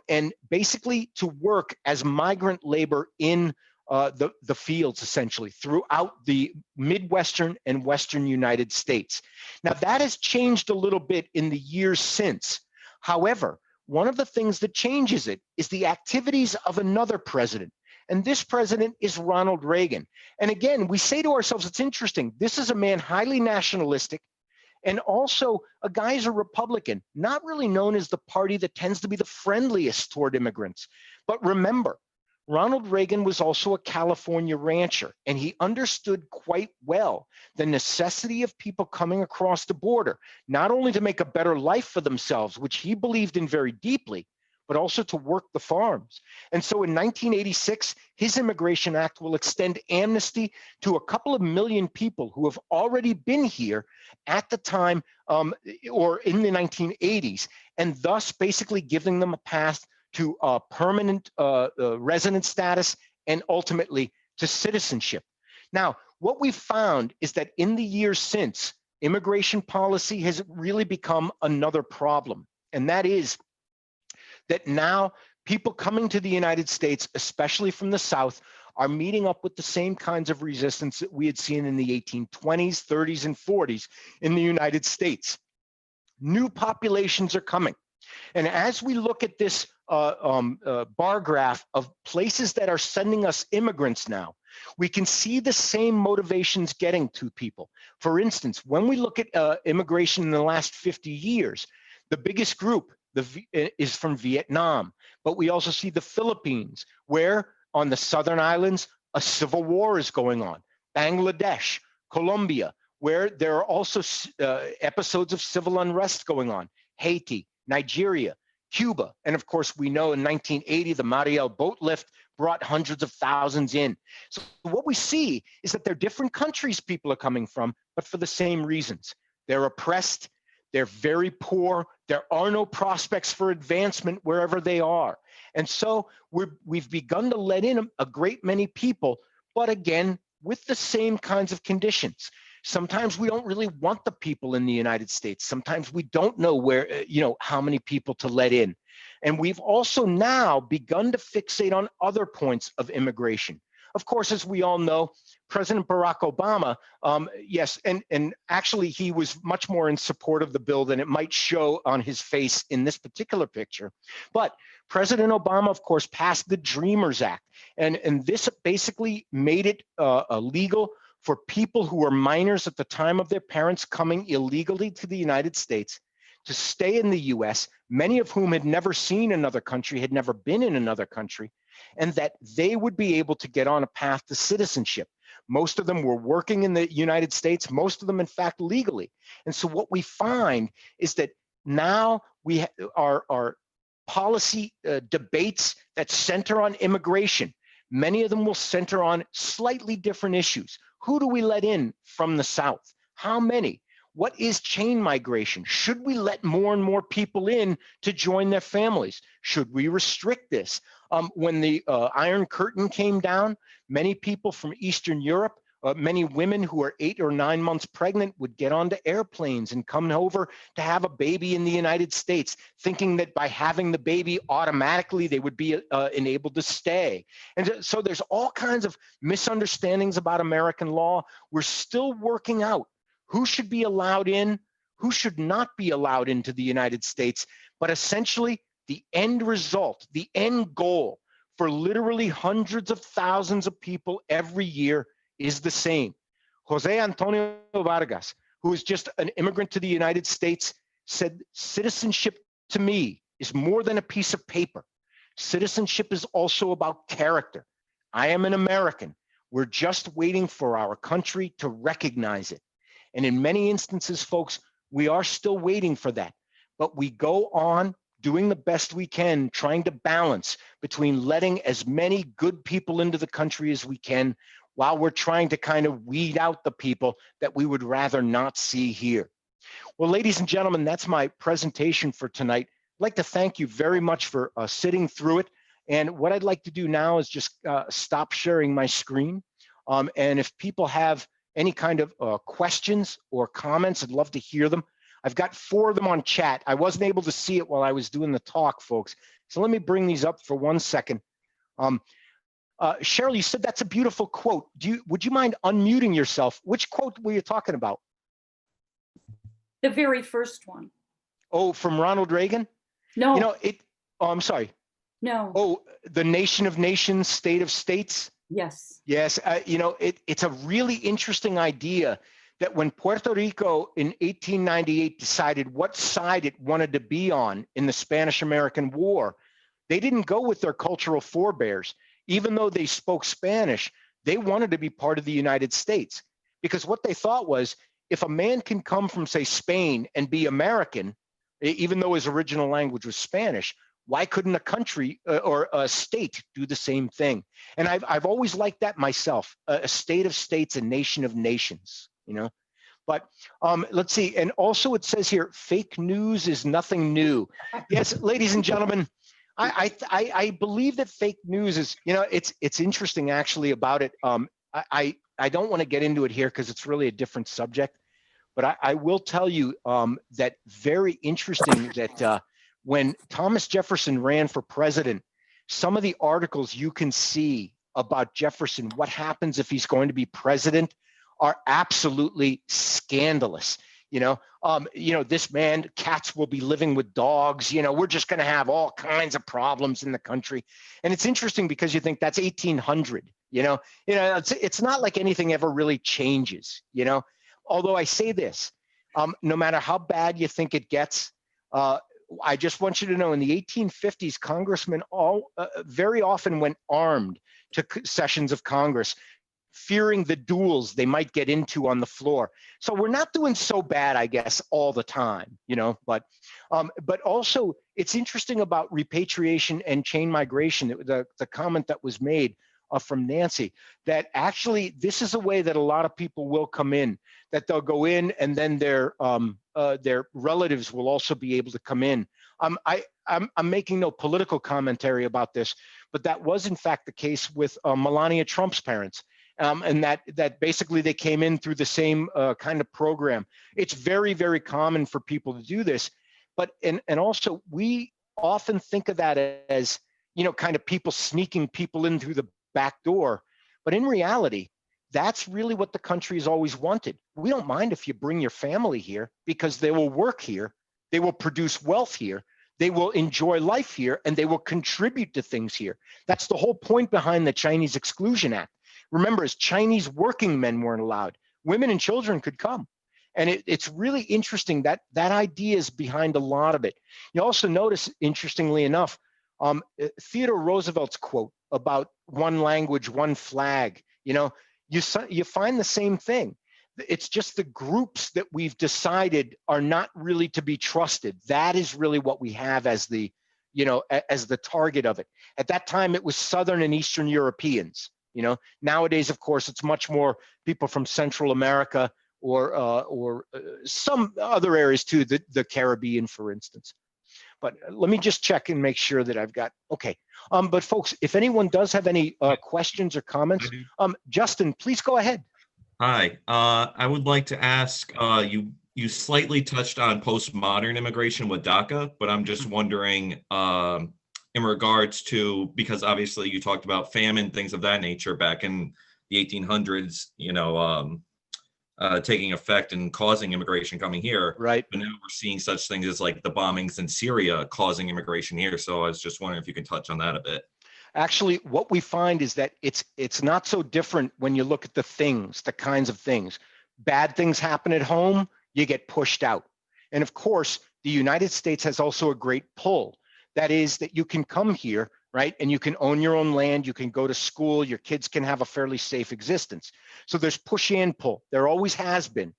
and basically to work as migrant labor in the fields, essentially, throughout the Midwestern and Western United States. Now, that has changed a little bit in the years since. However, one of the things that changes it is the activities of another president. And this president is Ronald Reagan. And again, we say to ourselves, it's interesting. This is a man highly nationalistic, and also a guy is a Republican, not really known as the party that tends to be the friendliest toward immigrants. But remember, Ronald Reagan was also a California rancher, and he understood quite well the necessity of people coming across the border, not only to make a better life for themselves, which he believed in very deeply, but also to work the farms. And so in 1986, his Immigration Act will extend amnesty to a couple of million people who have already been here at the time or in the 1980s, and thus basically giving them a path to permanent resident status and ultimately to citizenship. Now, what we've found is that in the years since, immigration policy has really become another problem, and that is that now people coming to the United States, especially from the South, are meeting up with the same kinds of resistance that we had seen in the 1820s, 30s, and 40s in the United States. New populations are coming. And as we look at this bar graph of places that are sending us immigrants now, we can see the same motivations getting to people. For instance, when we look at immigration in the last 50 years, the biggest group is from Vietnam, but we also see the Philippines, where on the southern islands, a civil war is going on. Bangladesh, Colombia, where there are also episodes of civil unrest going on. Haiti, Nigeria, Cuba, and of course, we know in 1980, the Mariel boat lift brought hundreds of thousands in. So what we see is that they're different countries people are coming from, but for the same reasons. They're oppressed, they're very poor, there are no prospects for advancement wherever they are. And so we've begun to let in a great many people, but again, with the same kinds of conditions. Sometimes we don't really want the people in the United States. Sometimes we don't know where, how many people to let in. And we've also now begun to fixate on other points of immigration. Of course, as we all know, President Barack Obama, yes, and actually he was much more in support of the bill than it might show on his face in this particular picture. But President Obama, of course, passed the Dreamers Act, and this basically made it illegal for people who were minors at the time of their parents coming illegally to the United States to stay in the US, many of whom had never seen another country, had never been in another country, and that they would be able to get on a path to citizenship. Most of them were working in the United States, most of them, in fact, legally. And so what we find is that now we our policy debates that center on immigration, many of them will center on slightly different issues. Who do we let in from the South? How many? What is chain migration? Should we let more and more people in to join their families? Should we restrict this? When the Iron Curtain came down, many people from Eastern Europe, many women who are 8 or 9 months pregnant would get onto airplanes and come over to have a baby in the United States, thinking that by having the baby automatically they would be enabled to stay. And so there's all kinds of misunderstandings about American law. We're still working out who should be allowed in, who should not be allowed into the United States. But essentially, the end result, the end goal for literally hundreds of thousands of people every year is the same. Jose Antonio Vargas, who is just an immigrant to the United States, said, "Citizenship to me is more than a piece of paper. Citizenship is also about character. I am an American. We're just waiting for our country to recognize it." And in many instances, folks, we are still waiting for that. But we go on doing the best we can, trying to balance between letting as many good people into the country as we can, while we're trying to kind of weed out the people that we would rather not see here. Well, ladies and gentlemen, that's my presentation for tonight. I'd like to thank you very much for sitting through it. And what I'd like to do now is just stop sharing my screen. And if people have any kind of questions or comments. I'd love to hear them. I've got 4 of them on chat. I wasn't able to see it while I was doing the talk, folks. So let me bring these up for 1 second. Cheryl, you said that's a beautiful quote. Would you mind unmuting yourself? Which quote were you talking about? The very first one. Oh, from Ronald Reagan? No. You know, oh, I'm sorry. No. Oh, the nation of nations, state of states? Yes. Yes, you know, it's a really interesting idea that when Puerto Rico in 1898 decided what side it wanted to be on in the Spanish-American War, they didn't go with their cultural forebears. Even though they spoke Spanish, they wanted to be part of the United States, because what they thought was, if a man can come from, say, Spain and be American, even though his original language was Spanish, why couldn't a country or a state do the same thing? And I've always liked that myself, a state of states, a nation of nations, you know? But let's see, and also it says here, fake news is nothing new. Yes, ladies and gentlemen, I believe that fake news is, you know, it's interesting actually about it. I don't want to get into it here because it's really a different subject, but I will tell you that very interesting that when Thomas Jefferson ran for president, some of the articles you can see about Jefferson, what happens if he's going to be president, are absolutely scandalous. You know, this man, cats will be living with dogs. You know, we're just going to have all kinds of problems in the country. And it's interesting because you think that's 1800. You know, it's not like anything ever really changes. You know, although I say this, no matter how bad you think it gets, I just want you to know, in the 1850s, congressmen very often went armed to sessions of Congress, fearing the duels they might get into on the floor. So we're not doing so bad, I guess, all the time, you know, but also it's interesting about repatriation and chain migration, the comment that was made from Nancy, that actually this is a way that a lot of people will come in, that they'll go in and then their relatives will also be able to come in. I'm making no political commentary about this, but that was in fact the case with Melania Trump's parents. And that basically they came in through the same kind of program. It's very, very common for people to do this, but and also we often think of that as, you know, kind of people sneaking people in through the back door, but in reality, that's really what the country has always wanted. We don't mind if you bring your family here because they will work here, they will produce wealth here, they will enjoy life here, and they will contribute to things here. That's the whole point behind the Chinese Exclusion Act. Remember, as Chinese working men weren't allowed, women and children could come. And it's really interesting that that idea is behind a lot of it. You also notice, interestingly enough, Theodore Roosevelt's quote about one language, one flag, you know, you find the same thing. It's just the groups that we've decided are not really to be trusted. That is really what we have as the, you know, as the target of it. At that time, it was Southern and Eastern Europeans. You know, nowadays, of course, it's much more people from Central America or some other areas too, the Caribbean, for instance. But let me just check and make sure that I've got, okay. But folks, if anyone does have any questions or comments, Justin, please go ahead. Hi, I would like to ask, you slightly touched on postmodern immigration with DACA, but I'm just wondering, in regards to, because obviously you talked about famine, things of that nature back in the 1800s, you know, taking effect and causing immigration coming here. Right. But now we're seeing such things as like the bombings in Syria causing immigration here. So I was just wondering if you can touch on that a bit. Actually, what we find is that it's not so different when you look at the things, the kinds of things. Bad things happen at home, you get pushed out. And of course, the United States has also a great pull. That is that you can come here, right? And you can own your own land, you can go to school, your kids can have a fairly safe existence. So there's push and pull. There always has been.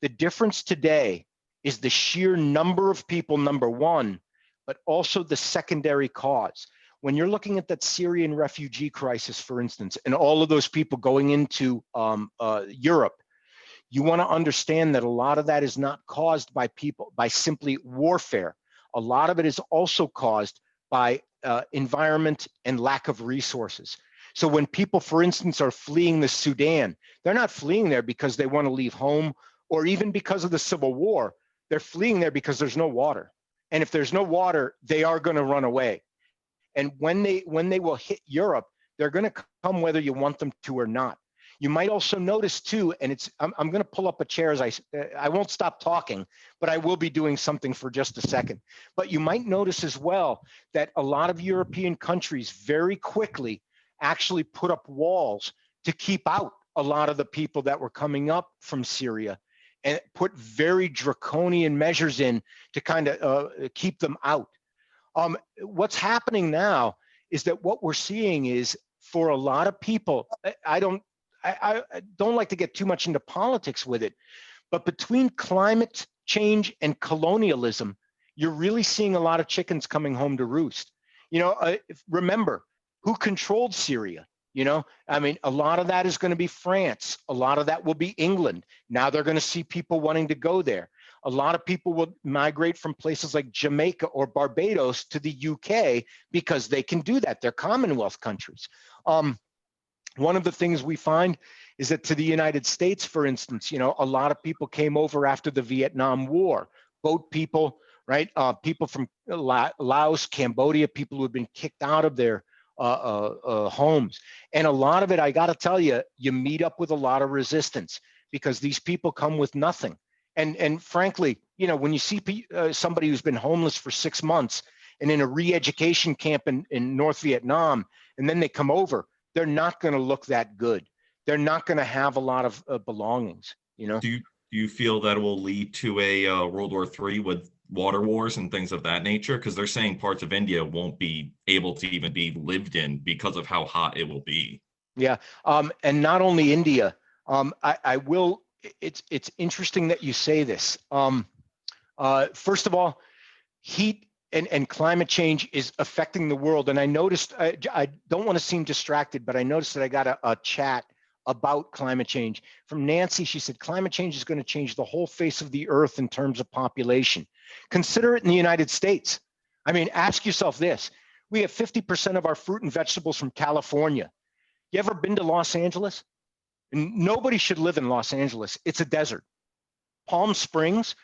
The difference today is the sheer number of people, number one, but also the secondary cause. When you're looking at that Syrian refugee crisis, for instance, and all of those people going into Europe, you want to understand that a lot of that is not caused by people, by simply warfare. A lot of it is also caused by environment and lack of resources. So when people, for instance, are fleeing the Sudan, they're not fleeing there because they want to leave home or even because of the Civil War. They're fleeing there because there's no water. And if there's no water, they are going to run away. And when they will hit Europe, they're going to come whether you want them to or not. You might also notice too, and I'm going to pull up a chair as I won't stop talking, but I will be doing something for just a second. But you might notice as well that a lot of European countries very quickly actually put up walls to keep out a lot of the people that were coming up from Syria and put very draconian measures in to kind of keep them out. What's happening now is that what we're seeing is for a lot of people, I don't like to get too much into politics with it, but between climate change and colonialism, you're really seeing a lot of chickens coming home to roost. Remember, who controlled Syria? I mean, a lot of that is going to be France. A lot of that will be England. Now they're going to see people wanting to go there. A lot of people will migrate from places like Jamaica or Barbados to the UK because they can do that. They're Commonwealth countries. One of the things we find is that to the United States, for instance, a lot of people came over after the Vietnam War, boat people, right? People from Laos, Cambodia, people who have been kicked out of their homes. And a lot of it, I got to tell you, you meet up with a lot of resistance because these people come with nothing. And frankly, when you see somebody who's been homeless for 6 months and in a re-education camp in North Vietnam, and then they come over, they're not going to look that good. They're not going to have a lot of belongings, Do you feel that it will lead to a World War III with water wars and things of that nature? Because they're saying parts of India won't be able to even be lived in because of how hot it will be. Yeah, and not only India. I will. It's interesting that you say this. First of all, heat and climate change is affecting the world. And I noticed, I don't want to seem distracted, but I noticed that I got a chat about climate change from Nancy. She said, climate change is going to change the whole face of the earth in terms of population. Consider it in the United States. I mean, ask yourself this. We have 50% of our fruit and vegetables from California. You ever been to Los Angeles? And nobody should live in Los Angeles. It's a desert. Palm Springs,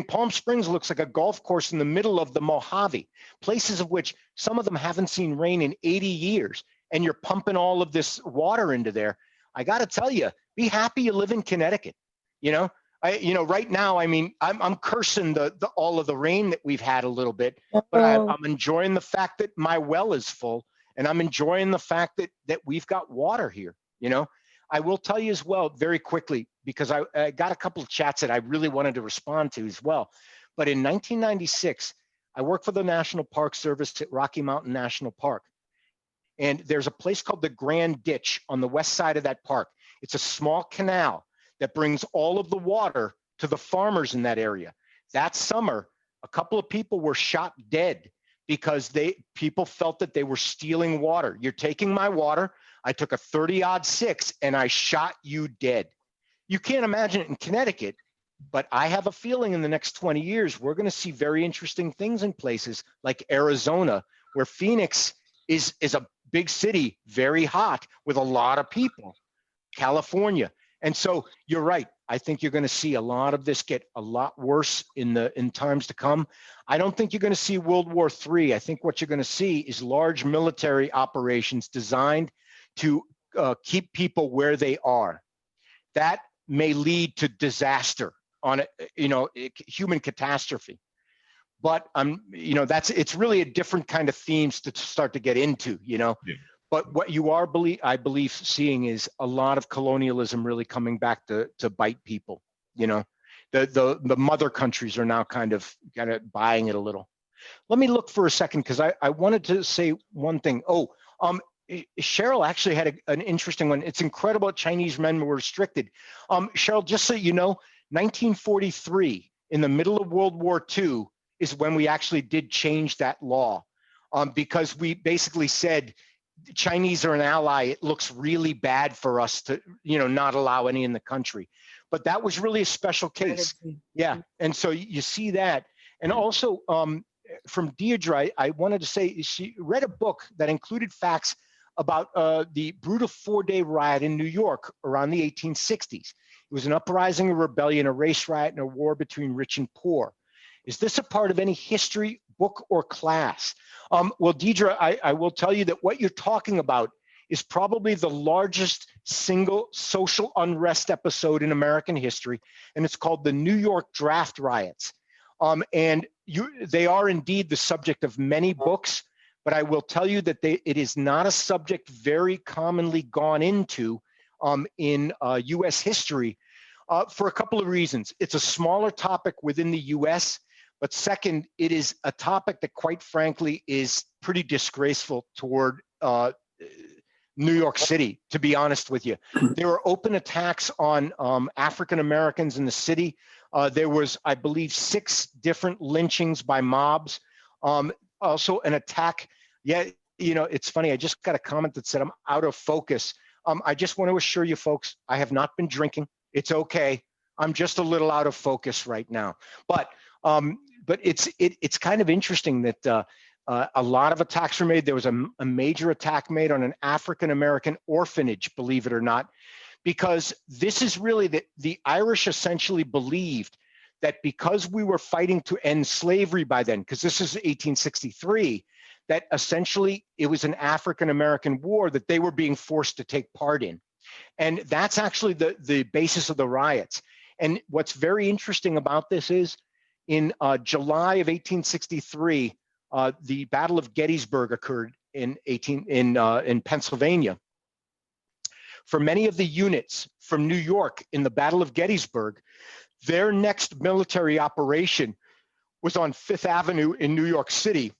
Palm Springs looks like a golf course in the middle of the Mojave, places of which some of them haven't seen rain in 80 years, and you're pumping all of this water into there. I got to tell you, be happy you live in Connecticut. Right now, I'm cursing all of the rain that we've had a little bit, but I'm enjoying the fact that my well is full, and I'm enjoying the fact that we've got water here. I will tell you as well, very quickly, because I got a couple of chats that I really wanted to respond to as well. But in 1996, I worked for the National Park Service at Rocky Mountain National Park. And there's a place called the Grand Ditch on the west side of that park. It's a small canal that brings all of the water to the farmers in that area. That summer, a couple of people were shot dead because people felt that they were stealing water. You're taking my water. I took a 30-06 and I shot you dead. You can't imagine it in Connecticut, but I have a feeling in the next 20 years, we're going to see very interesting things in places like Arizona, where Phoenix is a big city, very hot with a lot of people, California. And so you're right. I think you're going to see a lot of this get a lot worse in times to come. I don't think you're going to see World War III. I think what you're going to see is large military operations designed to keep people where they are. That may lead to disaster on human catastrophe. But it's really a different kind of themes to start to get into, Yeah. But what you are, I believe, seeing is a lot of colonialism really coming back to bite people. The mother countries are now kind of buying it a little. Let me look for a second because I wanted to say one thing. Cheryl actually had an interesting one. It's incredible that Chinese men were restricted. Cheryl, just so you know, 1943, in the middle of World War II, is when we actually did change that law, because we basically said Chinese are an ally. It looks really bad for us to, not allow any in the country. But that was really a special case. Yeah, and so you see that. And also from Deirdre, I wanted to say she read a book that included facts about the brutal 4-day riot in New York around the 1860s. It was an uprising, a rebellion, a race riot, and a war between rich and poor. Is this a part of any history, book, or class? Well, Deidre, I will tell you that what you're talking about is probably the largest single social unrest episode in American history, and it's called the New York Draft Riots. And they are indeed the subject of many books, but I will tell you that it is not a subject very commonly gone into in US history for a couple of reasons. It's a smaller topic within the US, but second, it is a topic that quite frankly is pretty disgraceful toward New York City, to be honest with you. There were open attacks on African Americans in the city. There was, I believe, 6 different lynchings by mobs. Also an attack. Yeah, you know, it's funny. I just got a comment that said I'm out of focus. I just want to assure you folks, I have not been drinking. It's okay. I'm just a little out of focus right now. But it's kind of interesting that a lot of attacks were made. There was a major attack made on an African-American orphanage, believe it or not, because this is really the Irish essentially believed that because we were fighting to end slavery by then, because this is 1863, that essentially it was an African-American war that they were being forced to take part in. And that's actually the basis of the riots. And what's very interesting about this is in July of 1863, the Battle of Gettysburg occurred in Pennsylvania. For many of the units from New York in the Battle of Gettysburg, their next military operation was on Fifth Avenue in New York City,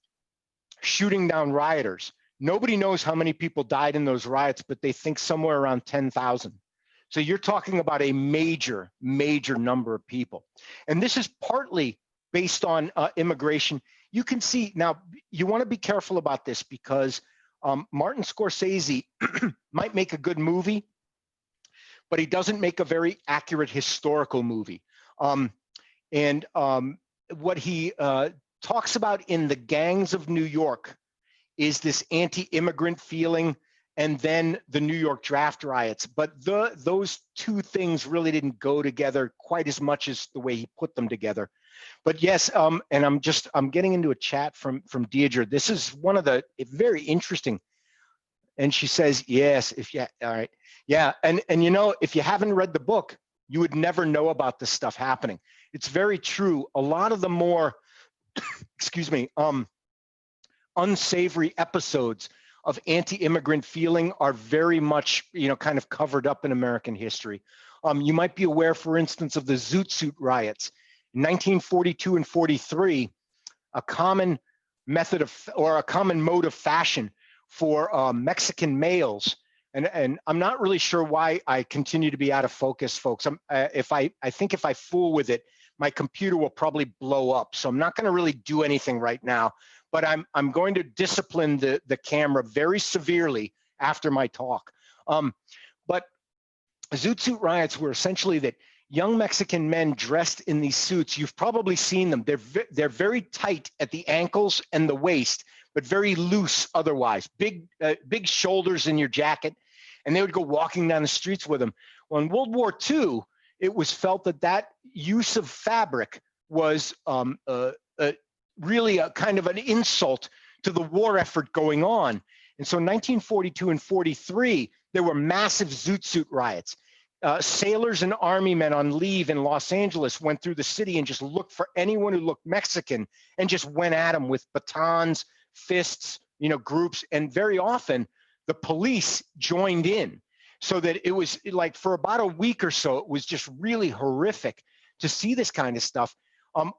shooting down rioters. Nobody knows how many people died in those riots, but they think somewhere around 10,000. So you're talking about a major, major number of people. And this is partly based on immigration. You can see, now you want to be careful about this because Martin Scorsese might make a good movie, but he doesn't make a very accurate historical movie. What he talks about in The Gangs of New York is this anti-immigrant feeling and then the New York draft riots. But those two things really didn't go together quite as much as the way he put them together. But yes, and I'm getting into a chat from Deirdre. This is one of the very interesting. And she says, yes, all right. Yeah, and you know, if you haven't read the book, you would never know about this stuff happening. It's very true. A lot of the more, excuse me, unsavory episodes of anti-immigrant feeling are very much, you know, kind of covered up in American history. You might be aware, for instance, of the Zoot Suit riots. In 1942 and 43, a common method of, or a common mode of fashion for Mexican males, and I'm not really sure why I continue to be out of focus, folks. I think if I fool with it, my computer will probably blow up. So I'm not going to really do anything right now, but I'm going to discipline the camera very severely after my talk. But Zoot Suit riots were essentially that young Mexican men dressed in these suits. You've probably seen them. They're very tight at the ankles and the waist, but very loose otherwise. Big shoulders in your jacket, and they would go walking down the streets with them. Well, in World War II, it was felt that use of fabric was really a kind of an insult to the war effort going on. And so in 1942 and 43, there were massive Zoot Suit riots. Sailors and army men on leave in Los Angeles went through the city and just looked for anyone who looked Mexican and just went at them with batons, fists, you know, groups. And very often the police joined in, so that it was like for about a week or so, it was just really horrific to see this kind of stuff.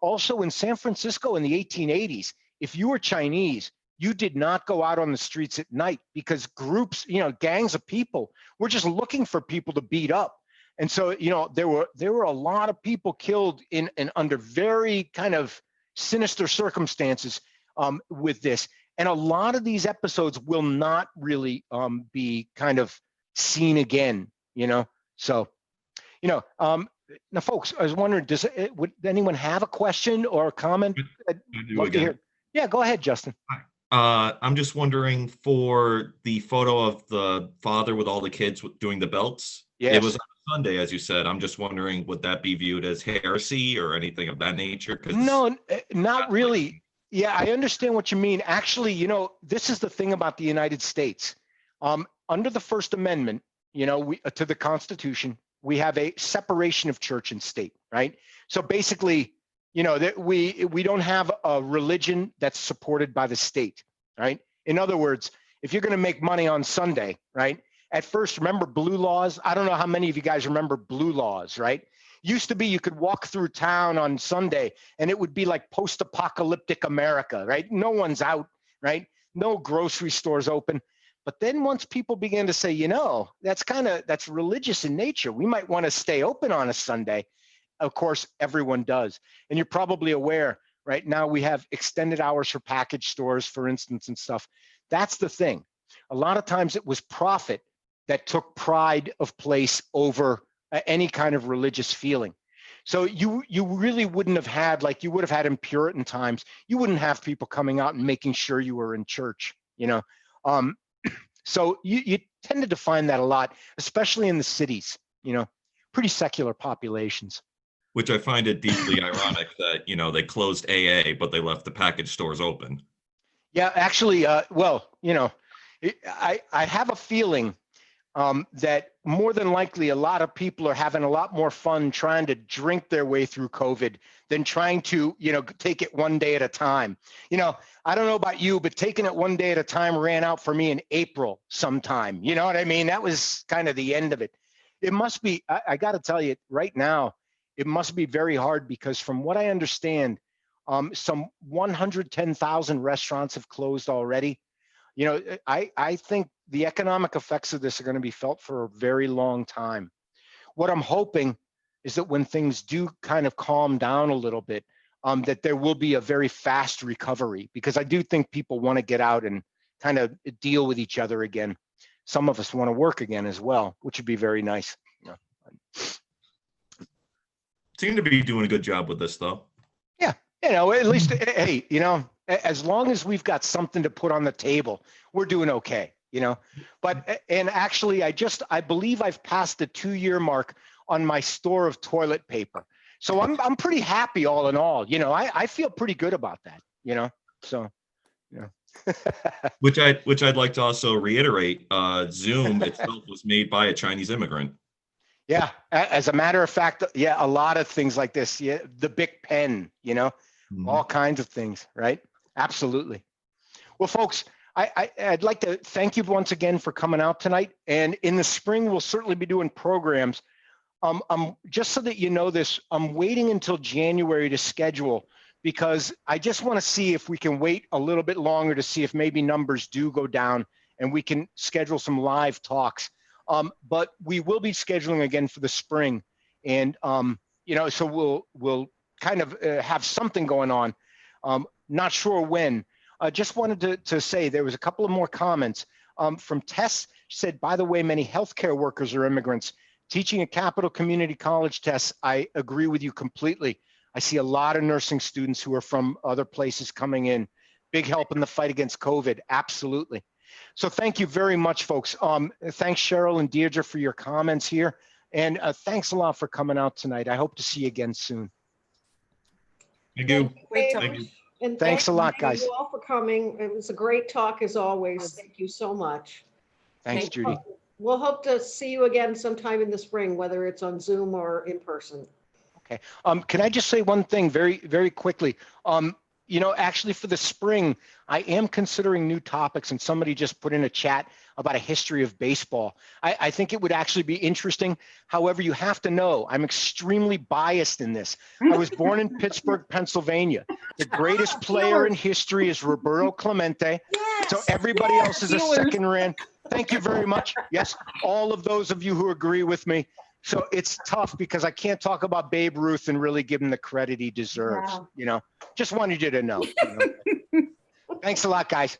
Also in San Francisco in the 1880s, if you were Chinese, you did not go out on the streets at night because groups, you know, gangs of people were just looking for people to beat up. And so, you know, there were a lot of people killed in under very kind of sinister circumstances with this. And a lot of these episodes will not really be kind of seen again, you know? So, you know, now folks, I was wondering, would anyone have a question or a comment? I do again. Yeah, go ahead, Justin. I'm just wondering for the photo of the father with all the kids doing the belts. Yes. It was on Sunday, as you said. I'm just wondering, would that be viewed as heresy or anything of that nature? 'Cause No, not really. Yeah, I understand what you mean. Actually, this is the thing about the United States. Under the First Amendment, to the Constitution, we have a separation of church and state, right? So basically, that we don't have a religion that's supported by the state, right? In other words, if you're going to make money on Sunday, right? At first, remember blue laws? I don't know how many of you guys remember blue laws, right? Used to be you could walk through town on Sunday and it would be like post-apocalyptic America, right? No one's out, right? No grocery stores open. But then once people began to say, that's religious in nature. We might want to stay open on a Sunday. Of course, everyone does. And you're probably aware, right now we have extended hours for package stores, for instance, and stuff. That's the thing. A lot of times it was profit that took pride of place over any kind of religious feeling. So you really wouldn't have had, like you would have had in Puritan times, you wouldn't have people coming out and making sure you were in church, So you tended to find that a lot, especially in the cities, pretty secular populations. Which I find it deeply ironic that, they closed AA, but they left the package stores open. Yeah, actually, I have a feeling that more than likely a lot of people are having a lot more fun trying to drink their way through COVID than trying to, take it one day at a time. I don't know about you, but taking it one day at a time ran out for me in April sometime. You know what I mean? That was kind of the end of it. It must be, I got to tell you right now, it must be very hard because from what I understand, some 110,000 restaurants have closed already. I think the economic effects of this are going to be felt for a very long time. What I'm hoping is that when things do kind of calm down a little bit, that there will be a very fast recovery, because I do think people want to get out and kind of deal with each other again. Some of us want to work again as well, which would be very nice. Seem to be doing a good job with this, though. Yeah, at least, hey, as long as we've got something to put on the table, we're doing okay, But, and actually, I believe I've passed the 2-year mark on my store of toilet paper. So I'm pretty happy all in all, I feel pretty good about that, so, Which I'd like to also reiterate, Zoom itself was made by a Chinese immigrant. Yeah, as a matter of fact, yeah, a lot of things like this, yeah, the Bic pen, all kinds of things, right? Absolutely. Well, folks, I'd like to thank you once again for coming out tonight. And in the spring, we'll certainly be doing programs. Just so that you know this, I'm waiting until January to schedule, because I just want to see if we can wait a little bit longer to see if maybe numbers do go down and we can schedule some live talks. But we will be scheduling again for the spring, and so we'll kind of have something going on. Not sure when. Just wanted to say there was a couple of more comments from Tess. Said, by the way, many healthcare workers are immigrants. Teaching at Capital Community College, Tess, I agree with you completely. I see a lot of nursing students who are from other places coming in. Big help in the fight against COVID. Absolutely. So thank you very much, folks. Thanks, Cheryl and Deirdre, for your comments here. And thanks a lot for coming out tonight. I hope to see you again soon. Thank you. Thank you. And Thanks a lot, guys. Thank you all for coming. It was a great talk as always. Thank you so much. Thanks, Judy. We'll hope to see you again sometime in the spring, whether it's on Zoom or in person. Okay. Can I just say one thing very, very quickly? Actually for the spring, I am considering new topics, and somebody just put in a chat about a history of baseball. I think it would actually be interesting. However, you have to know, I'm extremely biased in this. I was born in Pittsburgh, Pennsylvania. The greatest player in history is Roberto Clemente. Yes. So everybody else is a second round. Thank you very much. Yes, all of those of you who agree with me. So it's tough because I can't talk about Babe Ruth and really give him the credit he deserves. Wow. Just wanted you to know. Thanks a lot, guys.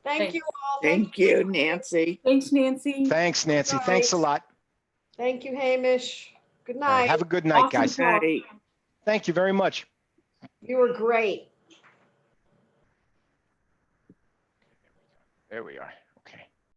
Thank you all. Thank you, Nancy. Thanks, Nancy. Thanks, Nancy. Good Thanks a night. lot. Thank you, Hamish. Good All right, night. have a good night, Awesome guys. talk. Bye. Thank you very much. You were great. There we are.